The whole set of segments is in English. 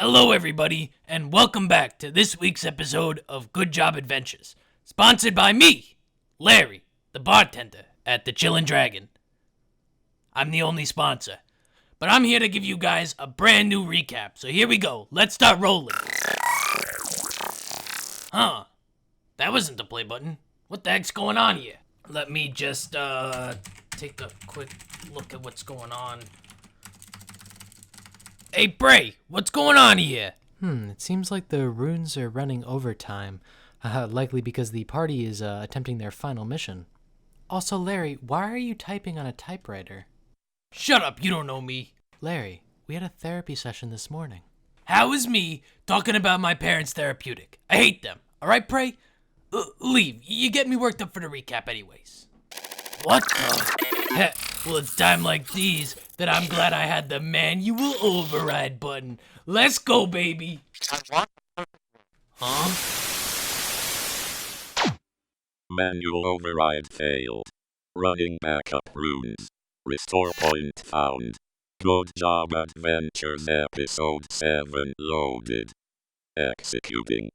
Hello, everybody, and welcome back to this week's episode of Good Job Adventures, sponsored by me, Larry, the bartender at the Chillin' Dragon. I'm the only sponsor, but I'm here to give you guys a brand new recap, so here we go. Let's start rolling. Huh, that wasn't the play button. What the heck's going on here? Let me just, take a quick look at what's going on. Hey, Bray, what's going on here? It seems like the runes are running overtime, likely because the party is attempting their final mission. Also, Larry, why are you typing on a typewriter? Shut up, you don't know me. Larry, we had a therapy session this morning. How is me talking about my parents' therapeutic? I hate them, alright, Bray? Leave, you get me worked up for the recap anyways. What the? Well, it's time like these that I'm glad I had the manual override button. Let's go, baby. Huh? Manual override failed. Running backup runes. Restore point found. Good Job Adventures Episode 7 loaded. Executing.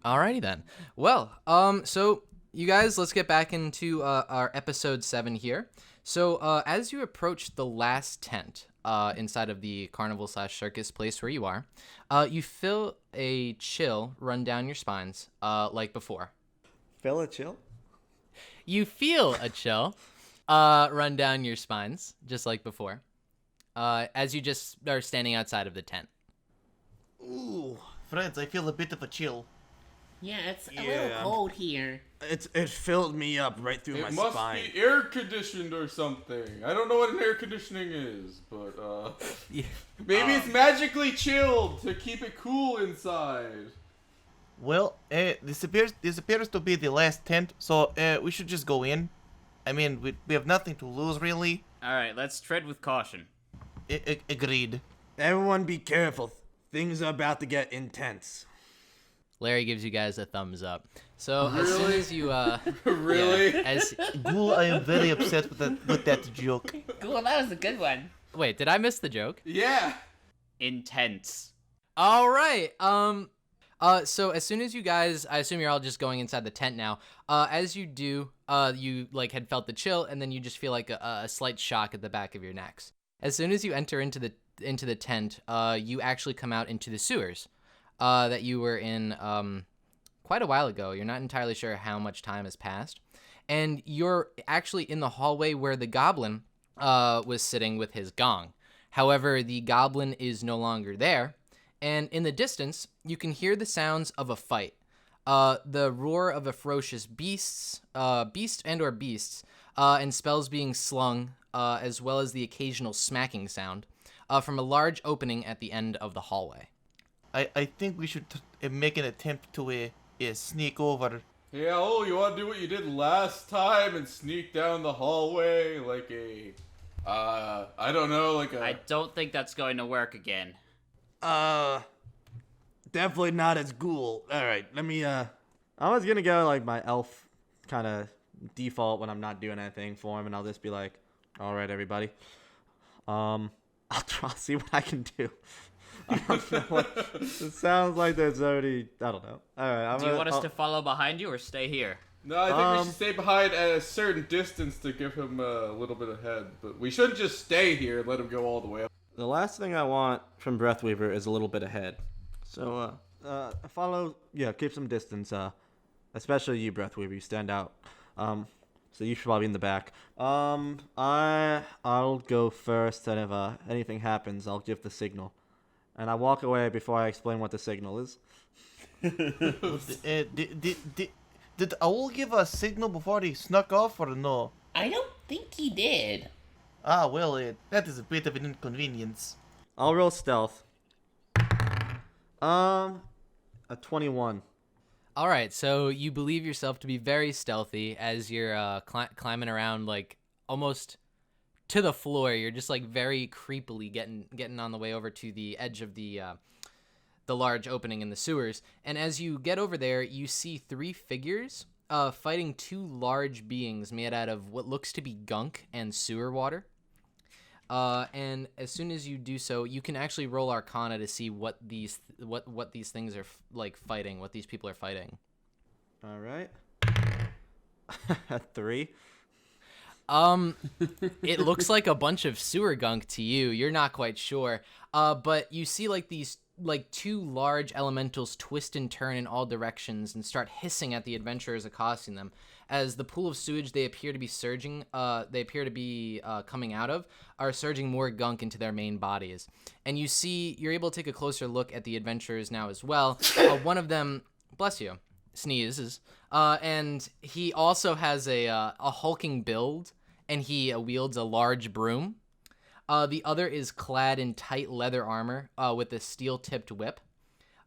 Alrighty then. Well, so you guys, let's get back into our episode 7 here. So, as you approach the last tent inside of the carnival/circus place where you are, you feel a chill run down your spines, like before. Feel a chill? You feel a chill run down your spines, just like before, as you just are standing outside of the tent. Ooh, friends, I feel a bit of a chill. Yeah, it's a little cold here. It filled me up right through my spine. It must be air conditioned or something. I don't know what an air conditioning is, but maybe it's magically chilled to keep it cool inside. Well, this appears to be the last tent, so we should just go in. I mean, we have nothing to lose, really. Alright, let's tread with caution. Agreed. Everyone be careful. Things are about to get intense. Larry gives you guys a thumbs up. So as soon as you Really? Yeah, Ghoul, I am very upset with that joke. Cool, that was a good one. wait, did I miss the joke? Yeah. Intense. All right. So as soon as you guys, I assume you're all just going inside the tent now. As you do, you like had felt the chill, and then you just feel like a slight shock at the back of your necks. As soon as you enter into the tent, you actually come out into the sewers that you were in quite a while ago. You're not entirely sure how much time has passed, and you're actually in the hallway where the goblin was sitting with his gong. However, the goblin is no longer there. And in the distance, you can hear the sounds of a fight. The roar of a ferocious beast and spells being slung, as well as the occasional smacking sound from a large opening at the end of the hallway. I think we should make an attempt to sneak over. Yeah, oh, you want to do what you did last time and sneak down the hallway like a, I don't know, like a... I don't think that's going to work again. Definitely not as ghoul. Alright, let me, I was gonna go like my elf kind of default when I'm not doing anything for him, and I'll just be like, "All right, everybody. I'll see what I can do." I don't know what, it sounds like there's already. I don't know. All right. Do you want us to follow behind you or stay here? No, I think we should stay behind at a certain distance to give him a little bit ahead. But we shouldn't just stay here and let him go all the way up. The last thing I want from Breathweaver is a little bit ahead. So, follow. Yeah, keep some distance. Especially you, Breathweaver. You stand out. So you should probably be in the back. I'll go first, and if anything happens, I'll give the signal. And I walk away before I explain what the signal is. Did Owl give a signal before he snuck off, or no? I don't think he did. Ah, well, that is a bit of an inconvenience. I'll roll stealth. A 21. All right, so you believe yourself to be very stealthy as you're climbing around, like almost to the floor. You're just like very creepily getting on the way over to the edge of the large opening in the sewers. And as you get over there, you see 3 figures fighting 2 large beings made out of what looks to be gunk and sewer water. And as soon as you do so, you can actually roll Arcana to see what these things are like fighting, what these people are fighting. All right. 3. It looks like a bunch of sewer gunk to you. You're not quite sure. But you see like these 2 large elementals twist and turn in all directions and start hissing at the adventurers accosting them. As the pool of sewage they appear to be coming out of are surging more gunk into their main bodies. And you're able to take a closer look at the adventurers now as well. One of them, bless you, sneezes, and he also has a hulking build, and he wields a large broom. The other is clad in tight leather armor with a steel-tipped whip.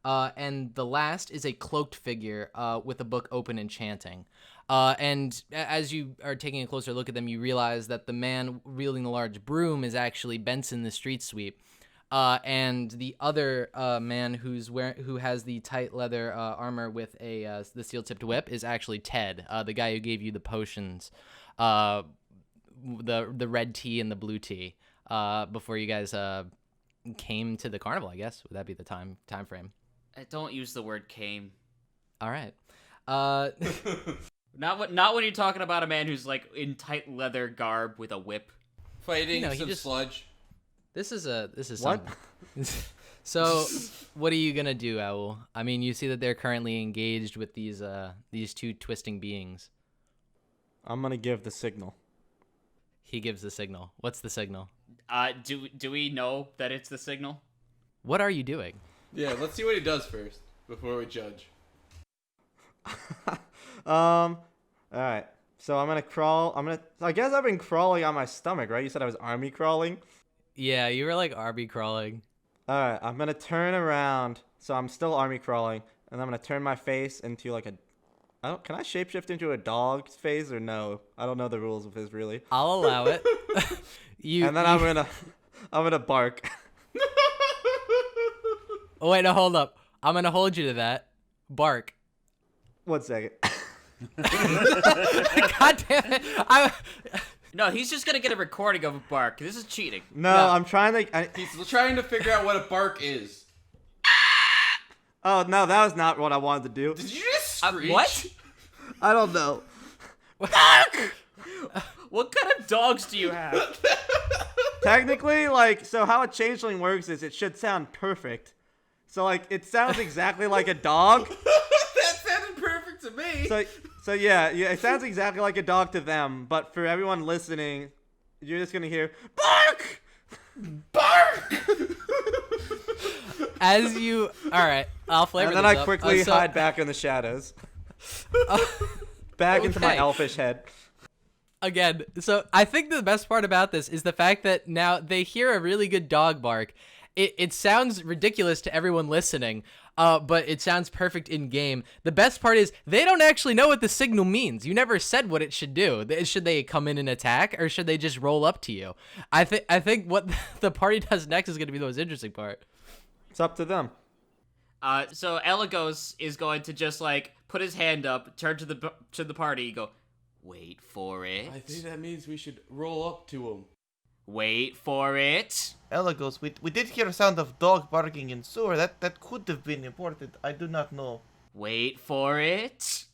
And the last is a cloaked figure with a book open and chanting. And as you are taking a closer look at them, you realize that the man wielding the large broom is actually Benson the street sweep. And the other man who has the tight leather armor with the steel-tipped whip is actually Ted, the guy who gave you the potions, the red tea and the blue tea, before you guys came to the carnival. I guess would that be the time frame? Don't use the word came. All right. Not when you're talking about a man who's like in tight leather garb with a whip, Fighting some sludge. This is What? So, what are you gonna do, Owl? I mean, you see that they're currently engaged with these 2 twisting beings. I'm gonna give the signal. He gives the signal. What's the signal? Do we know that it's the signal? What are you doing? Yeah, let's see what he does first before we judge. All right. So I'm gonna crawl. I guess I've been crawling on my stomach, right? You said I was army crawling. Yeah, you were like army crawling. All right. I'm gonna turn around. So I'm still army crawling, and I'm gonna turn my face into like a. Can I shapeshift into a dog's face or no? I don't know the rules of this really. I'll allow it. I'm gonna bark. Oh wait, no, hold up. I'm gonna hold you to that. Bark. 1 second. God damn it! No, he's just gonna get a recording of a bark. This is cheating. No, I'm trying to. He's trying to figure out what a bark is. Oh no, that was not what I wanted to do. Did you just screech? What? I don't know. What kind of dogs do you have? Technically, so how a changeling works is it should sound perfect. So it sounds exactly like a dog. That sounded perfect to me. So yeah, it sounds exactly like a dog to them, but for everyone listening, you're just gonna hear bark, bark. Alright, I'll flavor And then this I up. quickly hide back in the shadows. Back into my Okay. elfish head. Again, so I think the best part about this is the fact that now they hear a really good dog bark. It sounds ridiculous to everyone listening, but it sounds perfect in game. The best part is they don't actually know what the signal means. You never said what it should do. Should they come in and attack, or should they just roll up to you? I think what the party does next is going to be the most interesting part. It's up to them. So Eligos is going to just like put his hand up, turn to the party, go, Wait for it. I think that means we should roll up to him. Wait for it. Eligos, we did hear a sound of dog barking in sewer. That could have been important. I do not know. Wait for it.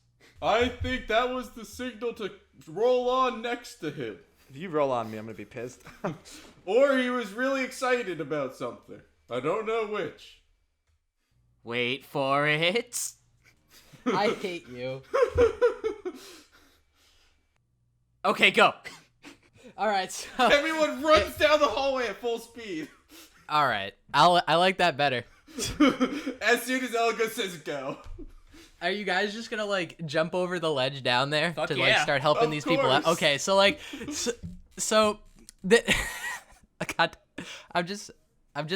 I think that was the signal to roll on next to him. If you roll on me, I'm gonna be pissed. Or he was really excited about something. I don't know which. Wait for it. I hate you. Okay, go. All right, so Everyone runs down the hallway at full speed. all right, I like that better. As soon as Eligos says go. Are you guys just gonna like jump over the ledge down there Fuck to like yeah. start helping Of these people out? course. Okay, so like, God, I'm just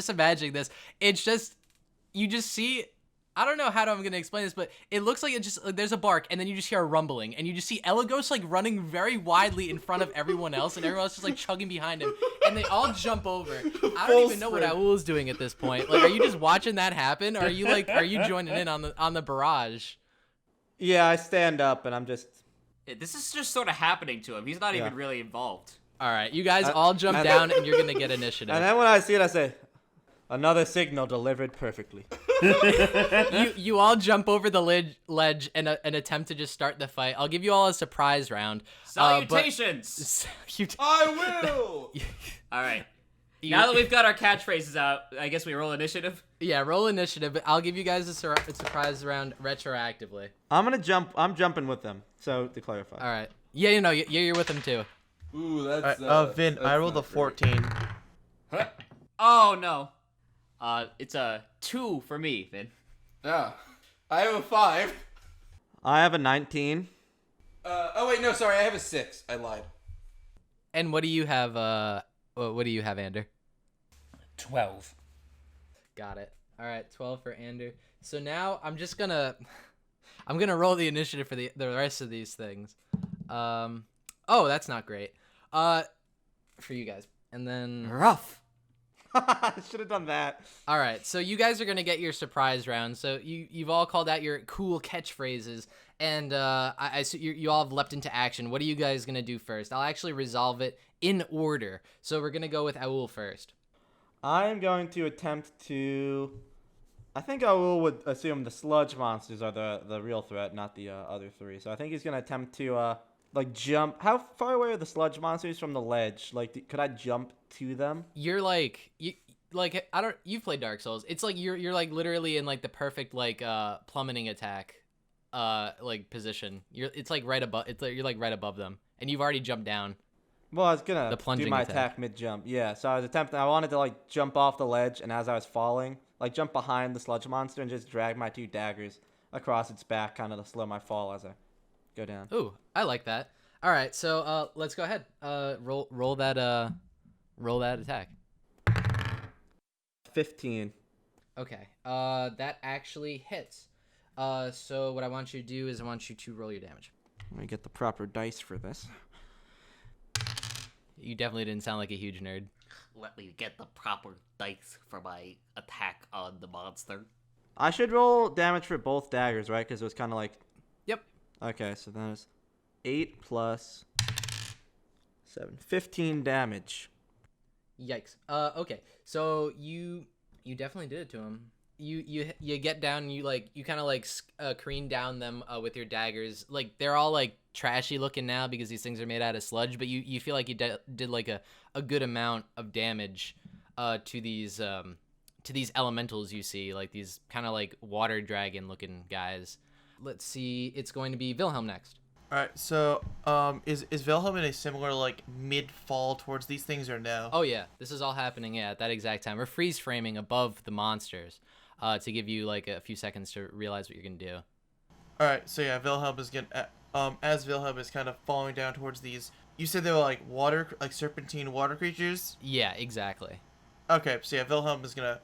imagining this. It's just you just see. I don't know how I'm gonna explain this, but it looks like it just like, there's a bark, and then you just hear a rumbling, and you just see Eligos like running very widely in front of everyone else, and everyone else just like chugging behind him, and they all jump over. I don't even know what Aul is doing at this point. Like, are you just watching that happen, or are you joining in on the barrage? Yeah, I stand up and I'm just. This is just sort of happening to him. He's not even really involved. All right, you guys all jump down, and you're gonna get initiative. And then when I see it, I say, another signal delivered perfectly. You all jump over the ledge and attempt to just start the fight. I'll give you all a surprise round. Salutations. I will! All right. Now that we've got our catchphrases out, I guess we roll initiative. Yeah, roll initiative, but I'll give you guys a surprise round retroactively. I'm jumping with them. So to clarify. All right. Yeah, you're with them too. Ooh, that's. Vin, that's I rolled a not great. 14. Oh no. It's a 2 for me, Vin. Yeah. I have a 5. I have a 19. Oh wait, no, sorry, I have a 6. I lied. And what do you have? What do you have, Ander? 12. Got it. All right, 12 for Ander. So now I'm gonna roll the initiative for the rest of these things. Oh, that's not great. For you guys, and then Rough. I should have done that. all right. So you guys are gonna get your surprise round. So you've all called out your cool catchphrases, and you all have leapt into action. What are you guys gonna do first? I'll actually resolve it in order. So we're gonna go with Aul first. I'm going to attempt to. I think Aul would assume the sludge monsters are the real threat, not the other three. So I think he's gonna attempt to like jump. How far away are the sludge monsters from the ledge? Like, could I jump to them? You're you've played Dark Souls. It's like you're like literally in like the perfect like plummeting attack like position. It's like right above you're like right above them, and you've already jumped down. Well, I was gonna The plunging do my attack. attack mid jump. Yeah, so I was attempting. I wanted to like jump off the ledge, and as I was falling, like jump behind the sludge monster and just drag my 2 daggers across its back, kind of to slow my fall as I go down. Ooh, I like that. All right, so let's go ahead. Roll that attack. 15. Okay. That actually hits. So what I want you to do is I want you to roll your damage. Let me get the proper dice for this. You definitely didn't sound like a huge nerd. Let me get the proper dice for my attack on the monster. I should roll damage for both daggers, right? Because it was kind of like. Yep. Okay, so that is 8 plus 7. 15 damage. Yikes. Okay. So you definitely did it to him. You get down and you kind of like careen down them with your daggers. Like they're all like trashy looking now because these things are made out of sludge, but you feel like you did like a good amount of damage to these elementals you see, like these kind of like water dragon looking guys. Let's see, it's going to be Wilhelm next. All right, so is Wilhelm in a similar like mid-fall towards these things or no? Oh yeah, this is all happening at that exact time. We're freeze framing above the monsters to give you like a few seconds to realize what you're gonna do. All right, so yeah, Wilhelm is gonna as Wilhelm is kind of falling down towards these. You said they were like water, like serpentine water creatures. Yeah, exactly. Okay, so yeah, Wilhelm is gonna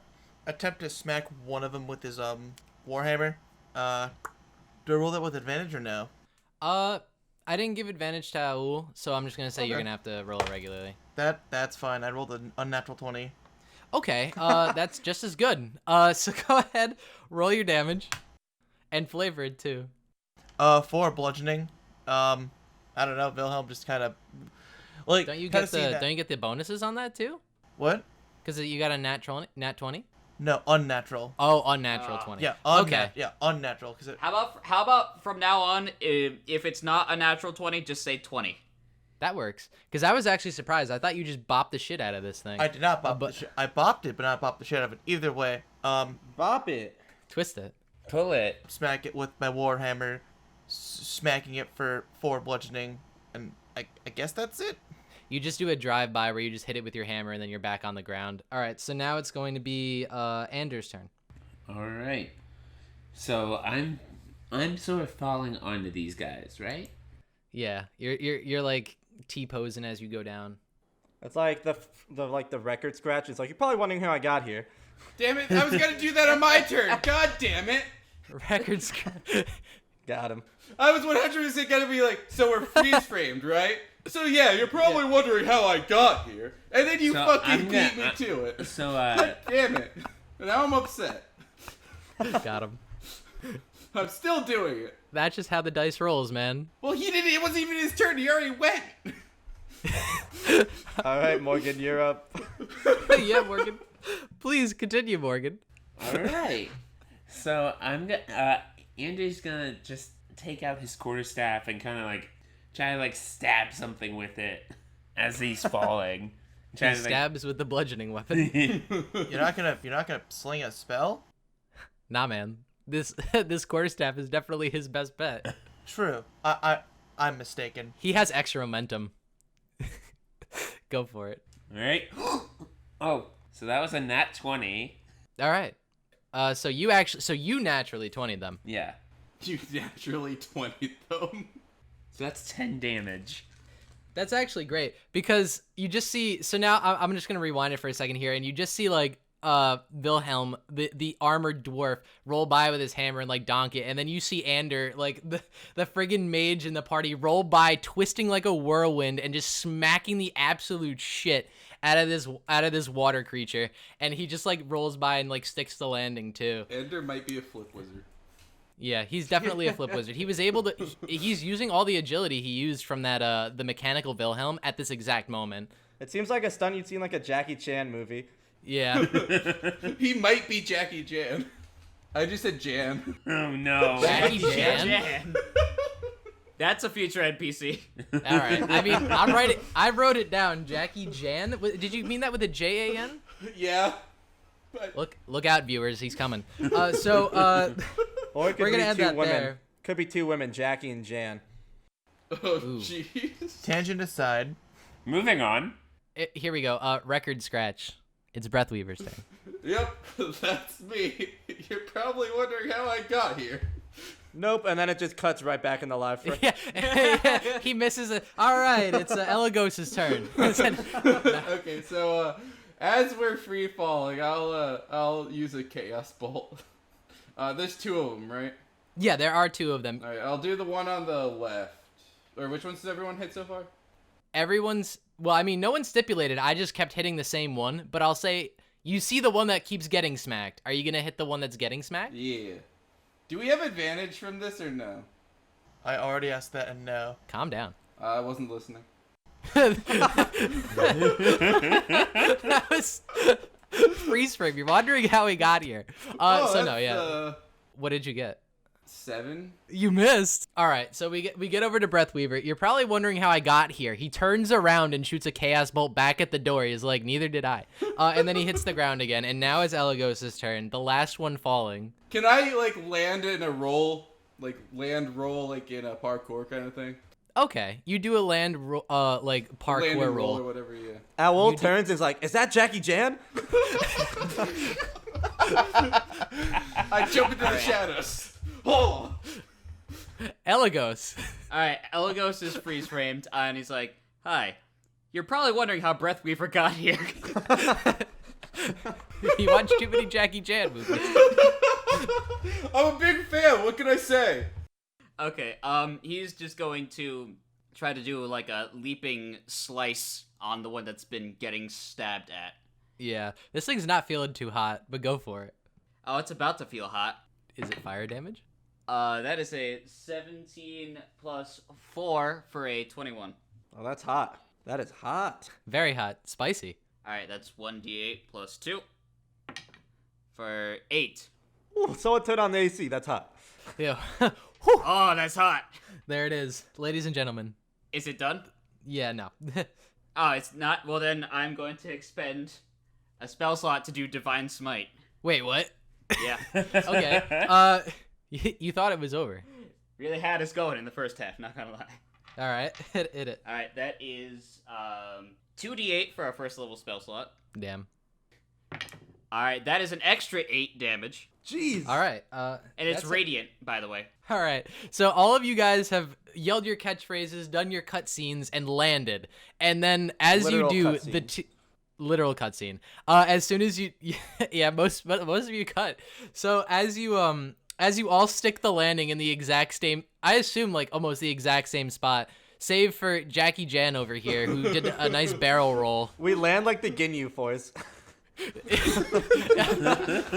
attempt to smack one of them with his warhammer. Do I roll that with advantage or no? I didn't give advantage to Aul, so I'm just gonna say you're Okay. gonna have to roll it regularly. That's fine. I rolled an unnatural 20. Okay, that's just as good. So go ahead, roll your damage, and flavor it too. 4 bludgeoning. I I don't know. Wilhelm just kind of like. Don't you kinda get see that- don't you get the bonuses on that too? What? Because you got a nat 20? No, unnatural. Oh, unnatural 20. Yeah, Okay. Yeah, unnatural. Cause it, How about from now on, if it's not a natural 20, just say 20. That works. Because I was actually surprised. I thought you just bopped the shit out of this thing. I did not bop. I bopped it, but not bopped the shit out of it. Either way, Bop it. Twist it. Pull it. smack it with my warhammer, smacking it for 4 bludgeoning, and I guess that's it. You just do a drive-by where you just hit it with your hammer and then you're back on the ground. All right, so now it's going to be Anders' turn. All right. So I'm sort of falling onto these guys, right? Yeah, you're like T-posing as you go down. It's like the record scratch. It's like, you're probably wondering how I got here. Damn it! I was gonna do that on my turn. God damn it! Record scratch. Got him. I was 100% gonna be like, so we're freeze framed, right? So yeah, you're probably wondering how I got here, and then you So fucking I'm gonna- beat me to it. So God damn it! Now I'm upset. Got him. I'm still doing it. That's just how the dice rolls, man. Well, he didn't. It wasn't even his turn. He already went. All right, Morgan, you're up. Yeah, Morgan. Please continue, Morgan. all right. So Andrew's gonna just take out his quarterstaff and kind of like try to like stab something with it as he's falling. He Trying to, like, stabs with the bludgeoning weapon. You're not gonna sling a spell? Nah, man. This quarterstaff is definitely his best bet. True. I'm mistaken. He has extra momentum. Go for it. All right. Oh, so that was a nat 20. All right. So you naturally 20'd them. Yeah. You naturally 20 them. So that's 10 damage. That's actually great because you just see. So now I'm just gonna rewind it for a second here, and you just see like Wilhelm, the armored dwarf, roll by with his hammer and like donk it, and then you see Ander, like the friggin' mage in the party, roll by twisting like a whirlwind and just smacking the absolute shit out of this water creature, and he just like rolls by and like sticks the landing too. Ender might be a flip wizard. Yeah, he's definitely a flip wizard. He was able to. He's using all the agility he used from that the mechanical Wilhelm at this exact moment. It seems like a stunt you'd see in like a Jackie Chan movie. Yeah. He might be Jackie Jan. I just said Jan. Oh no. Jackie Chan? That's a future NPC. All right. I mean, I wrote it down. Jackie Jan. Did you mean that with a Jan? Yeah. But Look out, viewers. He's coming. Or it could We're gonna be add two that women. there. Could be 2 women, Jackie and Jan. oh jeez. Tangent aside. Moving on. Here we go. Record scratch. It's Breathweaver's turn. Yep, that's me. You're probably wondering how I got here. Nope, and then it just cuts right back in the live frame. Yeah. He misses it. All right. It's Eligos' turn. Okay, so as we're free falling, I'll use a chaos bolt. There's 2 of them, right? Yeah, there are 2 of them. All right, I'll do the one on the left. Or which ones does everyone hit so far? Well, I mean, no one stipulated. I just kept hitting the same one, but I'll say you see the one that keeps getting smacked. Are you going to hit the one that's getting smacked? Yeah. Do we have advantage from this or no? I already asked that and no. Calm down. I wasn't listening. That was freeze frame. You're wondering how he got here. So no, yeah. What did you get? 7. You missed. All right, so we get over to Breathweaver. You're probably wondering how I got here. He turns around and shoots a chaos bolt back at the door. He's like, neither did I. And then he hits the ground again. And now it's Eligos' turn. The last one falling. Can I like land in a roll, like in a parkour kind of thing? Okay, you do a land like parkour Land and roll. or whatever. Yeah. Owl turns and is like, is that Jackie Jan? I jump into the shadows. Oh. Eligos. All right, Eligos is freeze framed, and he's like, "Hi, you're probably wondering how Breathweaver got here." You watch too many Jackie Chan movies. I'm a big fan. What can I say? Okay, he's just going to try to do like a leaping slice on the one that's been getting stabbed at. Yeah, this thing's not feeling too hot, but go for it. Oh, it's about to feel hot. Is it fire damage? That is a 17 plus 4 for a 21. Oh, that's hot. That is hot. Very hot. Spicy. Alright, that's 1d8 plus 2 for 8. Ooh, someone turned on the AC. That's hot. Yo. Oh, that's hot. There it is. Ladies and gentlemen. Is it done? Yeah, no. Oh, it's not? Well, then I'm going to expend a spell slot to do Divine Smite. Wait, what? Yeah. Okay. You thought it was over. Really had us going in the first half, not gonna lie. All right. Hit it. Alright, that is 2d8 for our first level spell slot. Damn. Alright, that is an extra 8 damage. Jeez. All right. And it's radiant, by the way. All right. So all of you guys have yelled your catchphrases, done your cutscenes, and landed. And then as Literal you do cutscene. literal cutscene. As soon as you, yeah, most of you cut. So as you all stick the landing in the exact same, I assume like almost the exact same spot, save for Jackie Jan over here who did a nice barrel roll. We land like the Ginyu Force.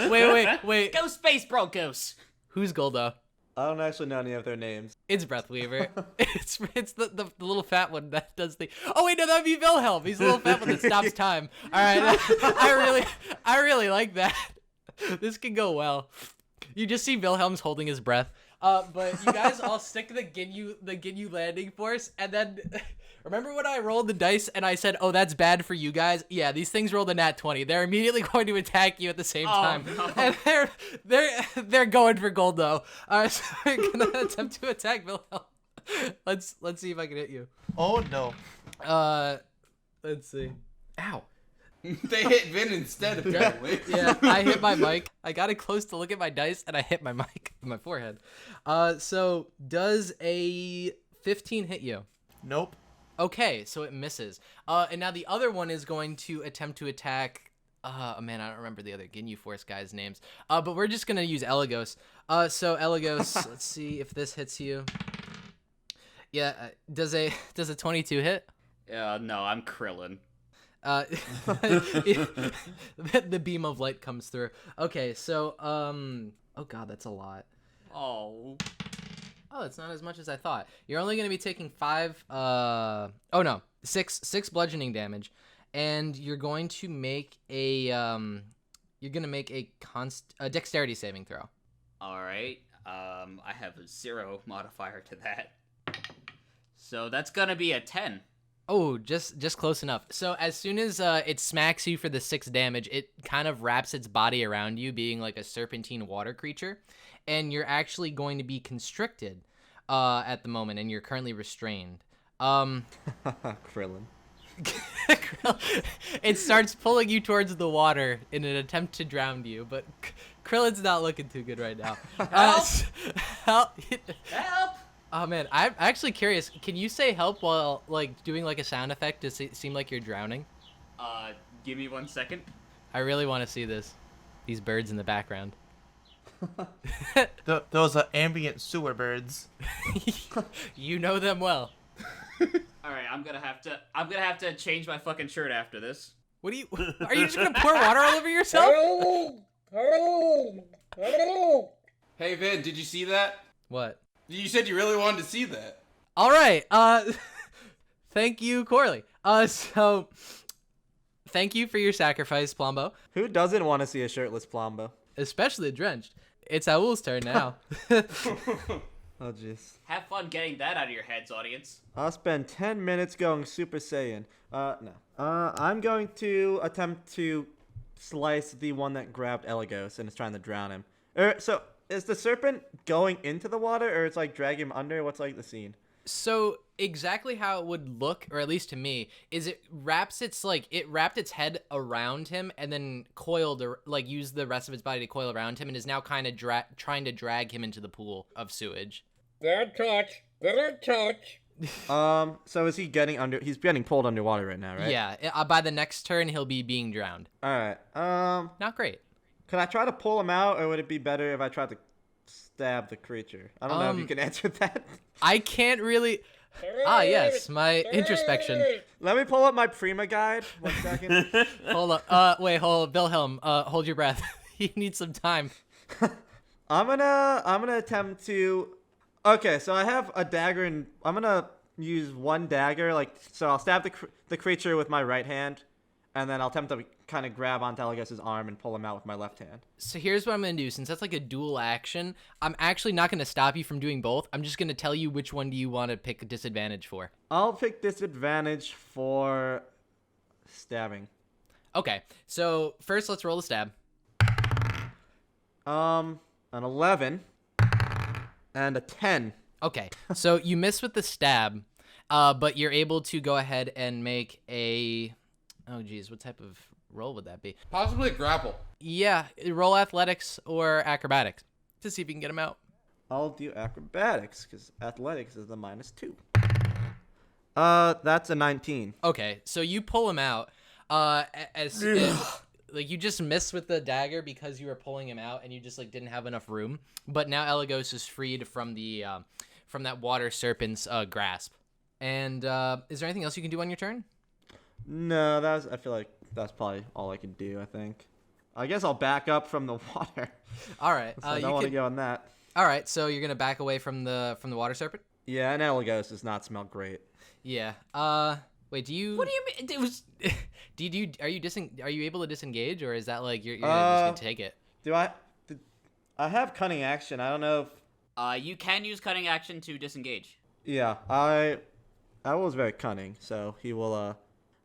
Wait. Go Space Broncos! Who's Goldo? I don't actually know any of their names. It's Breathweaver. it's the little fat one that does the. Oh wait, no, that'd be Wilhelm. He's the little fat one that stops time. All right, I really like that. This can go well. You just see Wilhelm's holding his breath. But you guys all stick the Ginyu landing force, and then remember when I rolled the dice and I said, "Oh, that's bad for you guys." Yeah, these things rolled a nat 20. They're immediately going to attack you at the same time, no. and they're going for gold though. So we're gonna attempt to attack Wilhelm. Let's see if I can hit you. Oh no. Let's see. Ow. They hit Vin instead, apparently. Yeah, I hit my mic. I got it close to look at my dice, and I hit my mic in my forehead. So does a 15 hit you? Nope. Okay, so it misses. And now the other one is going to attempt to attack. Man, I don't remember the other Ginyu Force guys' names. But we're just gonna use Eligos. So Eligos, let's see if this hits you. Yeah, does a 22 hit? No, I'm Krillin. The beam of light comes through. Okay, so oh god, that's a lot. Oh, it's not as much as I thought. You're only gonna be taking 6 bludgeoning damage, and you're going to make a dexterity saving throw. all right. I have a 0 modifier to that, so that's gonna be a 10. Oh, just close enough. So as soon as it smacks you for the 6 damage, it kind of wraps its body around you, being like a serpentine water creature, and you're actually going to be constricted at the moment, and you're currently restrained. Krillin. It starts pulling you towards the water in an attempt to drown you, but Krillin's not looking too good right now. Help! Oh man, I'm actually curious. Can you say help while like doing like a sound effect to seem like you're drowning? Give me 1 second. I really want to see this. These birds in the background. Those are ambient sewer birds. You know them well. All right, I'm gonna have to change my fucking shirt after this. What are you just gonna pour water all over yourself? Hey, Vin, did you see that? What? You said you really wanted to see that. All right. Thank you, Corley. So thank you for your sacrifice, Plombo. Who doesn't want to see a shirtless Plombo? Especially drenched. It's Aul's turn now. Oh, jeez. Have fun getting that out of your heads, audience. I'll spend 10 minutes going Super Saiyan. No. I'm going to attempt to slice the one that grabbed Eligos and is trying to drown him. So, is the serpent going into the water, or it's like dragging him under? What's like the scene? So exactly how it would look, or at least to me, is it wrapped its head around him and then coiled, or like used the rest of its body to coil around him, and is now kind of trying to drag him into the pool of sewage. Good touch. So is he getting under? He's getting pulled underwater right now, right? Yeah. By the next turn, he'll be being drowned. All right. Not great. Can I try to pull him out, or would it be better if I tried to stab the creature? I don't know if you can answer that. I can't really. Yes, my introspection. Let me pull up my Prima guide. 1 second. Hold up. Wait, hold. Wilhelm, hold your breath. You need some time. I'm gonna attempt to. Okay, so I have a dagger, and I'm gonna use one dagger. So I'll stab the creature with my right hand, and then I'll attempt to kind of grab onto Eligos' arm and pull him out with my left hand. So here's what I'm gonna do. Since that's like a dual action, I'm actually not gonna stop you from doing both. I'm just gonna tell you which one do you want to pick a disadvantage for. I'll pick disadvantage for stabbing. Okay, so first let's roll a stab. An 11 and a 10. Okay, so you miss with the stab, but you're able to go ahead and make a... Oh, geez, what type of roll would that be? Possibly a grapple. Yeah, roll athletics or acrobatics to see if you can get him out. I'll do acrobatics, because athletics is the -2. That's a 19. Okay, so you pull him out. As like you just missed with the dagger because you were pulling him out and you just like didn't have enough room. But now Eligos is freed from the from that water serpent's grasp. And is there anything else you can do on your turn? No, I feel like that's probably all I can do. I think. I guess I'll back up from the water. All right. I don't want to go on that. All right. So you're gonna back away from the water serpent. Yeah, and Eligos does not smell great. Yeah. Wait. Do you? What do you mean? It was. Are you able to disengage, or is that like you're just gonna take it? I have cunning action. I don't know if. You can use cutting action to disengage. Yeah, I was very cunning, so he will.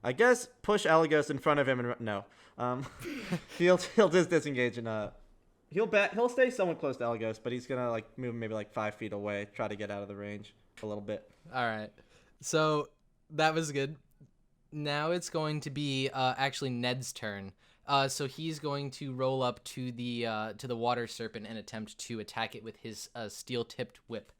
I guess push Eligos in front of him and no. He'll just disengage and he'll stay somewhat close to Eligos, but he's gonna like move maybe like 5 feet away, try to get out of the range a little bit. All right. So that was good. Now it's going to be actually Ned's turn. So he's going to roll up to the water serpent and attempt to attack it with his steel-tipped whip.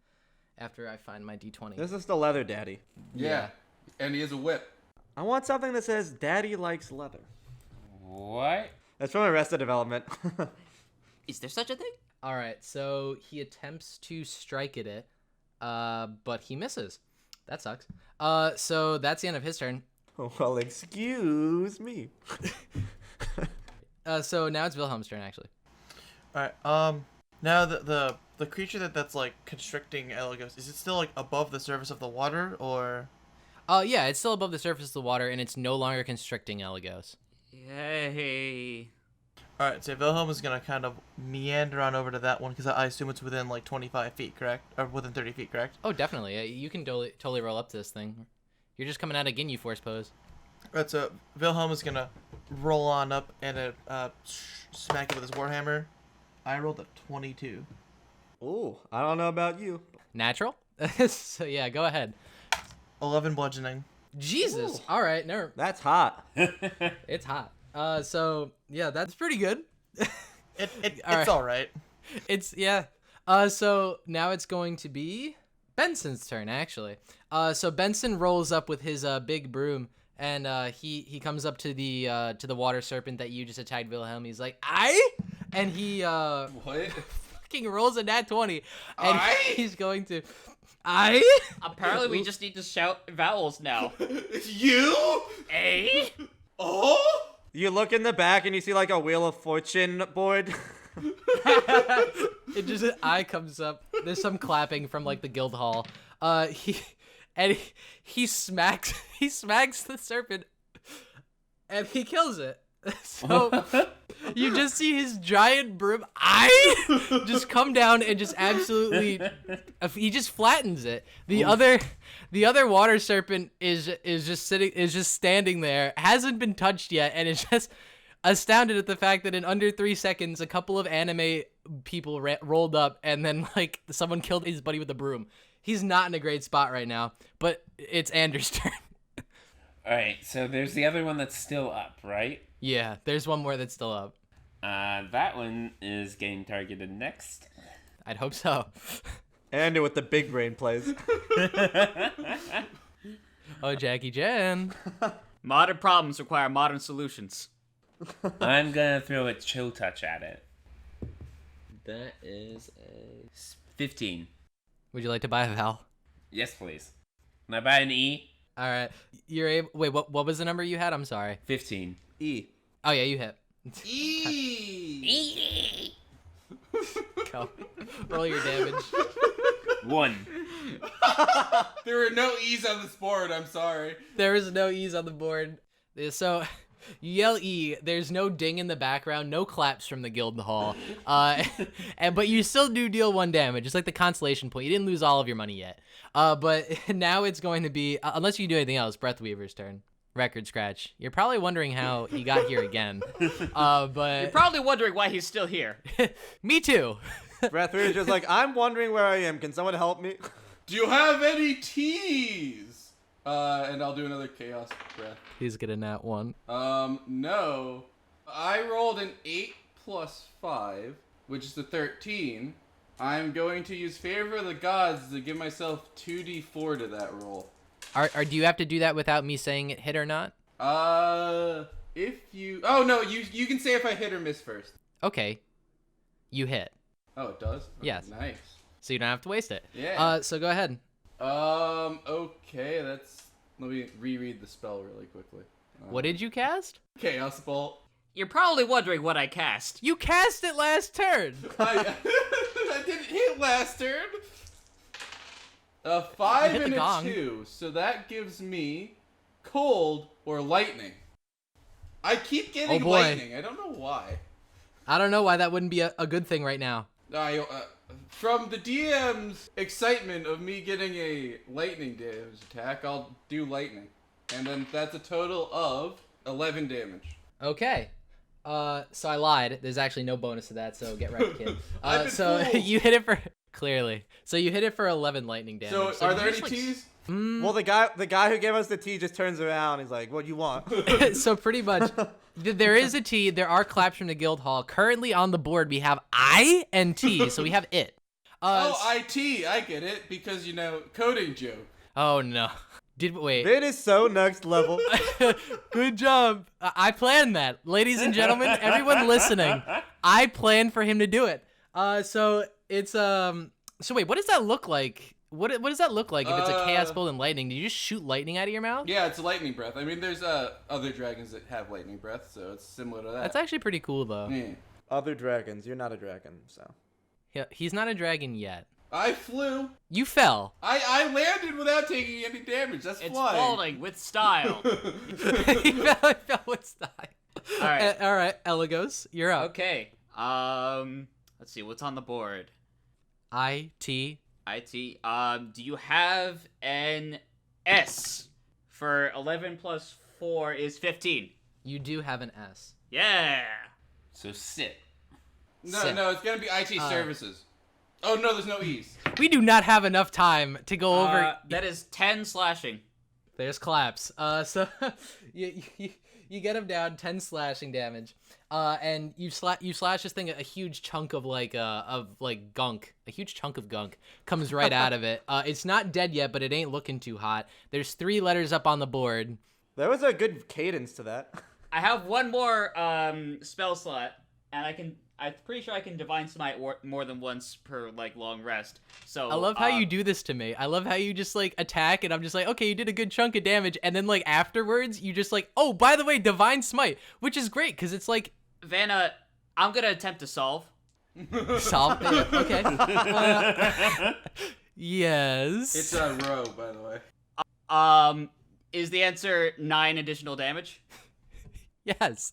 After I find my D20. This is the leather daddy. Yeah. And he has a whip. I want something that says "Daddy likes leather." What? That's from Arrested Development. Is there such a thing? All right. So he attempts to strike at it, but he misses. That sucks. So that's the end of his turn. Well, excuse me. So now it's Wilhelm's turn, actually. All right. Now the creature that's like constricting Eligos, is it still like above the surface of the water or? Yeah, it's still above the surface of the water, and it's no longer constricting Eligos. Yay. All right. So Wilhelm is gonna kind of meander on over to that one because I assume it's within like 25 feet, correct? Or within 30 feet, correct? Oh, definitely. You can totally roll up to this thing. You're just coming out of Ginyu Force pose. All right. So Wilhelm is gonna roll on up and smack it with his warhammer. I rolled a 22. Ooh, I don't know about you. Natural? So yeah, go ahead. 11 bludgeoning. Jesus. Ooh. All right, never. That's hot. It's hot. So yeah, that's pretty good. It's all right. It's yeah. So now it's going to be Benson's turn, actually. So Benson rolls up with his big broom, and he comes up to the water serpent that you just attacked, Wilhelm. He's like, "Aye," and he What? fucking rolls a nat 20, and Aye? he's going to, "Aye." Apparently, we just need to shout vowels now. You? A? Oh? You look in the back and you see like a Wheel of Fortune board. It just an eye comes up. There's some clapping from like the guild hall. He smacks the serpent and he kills it. So you just see his giant broom just come down and just absolutely he just flattens it. The other water serpent is just standing there, hasn't been touched yet, and is just astounded at the fact that in under 3 seconds a couple of anime people rolled up and then like someone killed his buddy with a broom. He's not in a great spot right now, but it's Anders' turn. Alright, so there's the other one that's still up, right? Yeah, there's one more that's still up. That one is getting targeted next. I'd hope so. And with the big brain plays. Oh, Jackie Chan. Modern problems require modern solutions. I'm gonna throw a chill touch at it. That is a 15. Would you like to buy a Val? Yes, please. Can I buy an E? All right. You're able. Wait, what was the number you had? I'm sorry. 15. E. Oh yeah, you hit. E. go. Roll your damage. 1. There were no E's on this board. I'm sorry. There is no E's on the board. So you yell E. There's no ding in the background. No claps from the guild hall. But you still do deal 1 damage. It's like the consolation point. You didn't lose all of your money yet. But now it's going to be, unless you do anything else, Breathweaver's turn. Record scratch. You're probably wondering how he got here again. But You're probably wondering why he's still here. me too. Breathweaver's just like, I'm wondering where I am. Can someone help me? Do you have any teas? And I'll do another chaos breath. He's getting that one. No. I rolled an 8 plus 5, which is a 13. I'm going to use Favor of the Gods to give myself 2d4 to that roll. Do you have to do that without me saying it hit or not? If you... Oh, no, you can say if I hit or miss first. Okay. You hit. Oh, it does? Okay, Yes. Nice. So you don't have to waste it. Yeah. So go ahead. Okay, let me reread the spell really quickly. What did you cast? Chaos Bolt. You're probably wondering what I cast. You cast it last turn. I didn't hit last turn. A 5 hit the and a gong. 2, so that gives me cold or lightning. I keep getting Oh, boy. lightning. I don't know why. I don't know why that wouldn't be a good thing right now. From the DM's excitement of me getting a lightning damage attack, I'll do lightning. And then that's a total of 11 damage. Okay. So I lied. There's actually no bonus to that, so get right, kid. I've been So fooled. you hit it for... Clearly. So you hit it for 11 lightning damage. So are you there just, any like, teas? Well, the guy who gave us the tea just turns around. He's like, "What do you want?" So pretty much, there is a T. There are claps from the guild hall. Currently on the board, we have I and T. So we have it. IT, I get it, because, coding joke. Oh, no. Wait. It is so next level. Good job. I planned that. Ladies and gentlemen, everyone listening, I planned for him to do it. So it's, so wait, what does that look like? What does that look like if it's a chaos bolt and lightning? Do you just shoot lightning out of your mouth? Yeah, it's lightning breath. I mean, there's other dragons that have lightning breath, so it's similar to that. That's actually pretty cool, though. Yeah. Other dragons. You're not a dragon, so. Yeah, he's not a dragon yet. I flew. You fell. I landed without taking any damage. That's It's flying. falling with style. He fell with style. All right. All right, Eligos, you're up. Okay. Let's see what's on the board. IT. Do you have an S? For 11 plus 4 is 15. You do have an S. Yeah. So sit. No, it's gonna be IT services. Oh no, there's no E's. We do not have enough time to go over. That is 10 slashing. There's claps. So you get him down 10 slashing damage. And you slash this thing, a huge chunk of gunk. A huge chunk of gunk comes right out of it. It's not dead yet, but it ain't looking too hot. There's 3 letters up on the board. There was a good cadence to that. I have one more spell slot, and I'm pretty sure I can Divine Smite more than once per long rest. So I love how you do this to me. I love how you just attack, and I'm just like, okay, you did a good chunk of damage, and then afterwards you just oh, by the way, Divine Smite, which is great because it's Vanna, I'm gonna attempt to solve. solve. Okay. Yes. It's a row, by the way. Is the answer 9 additional damage? Yes.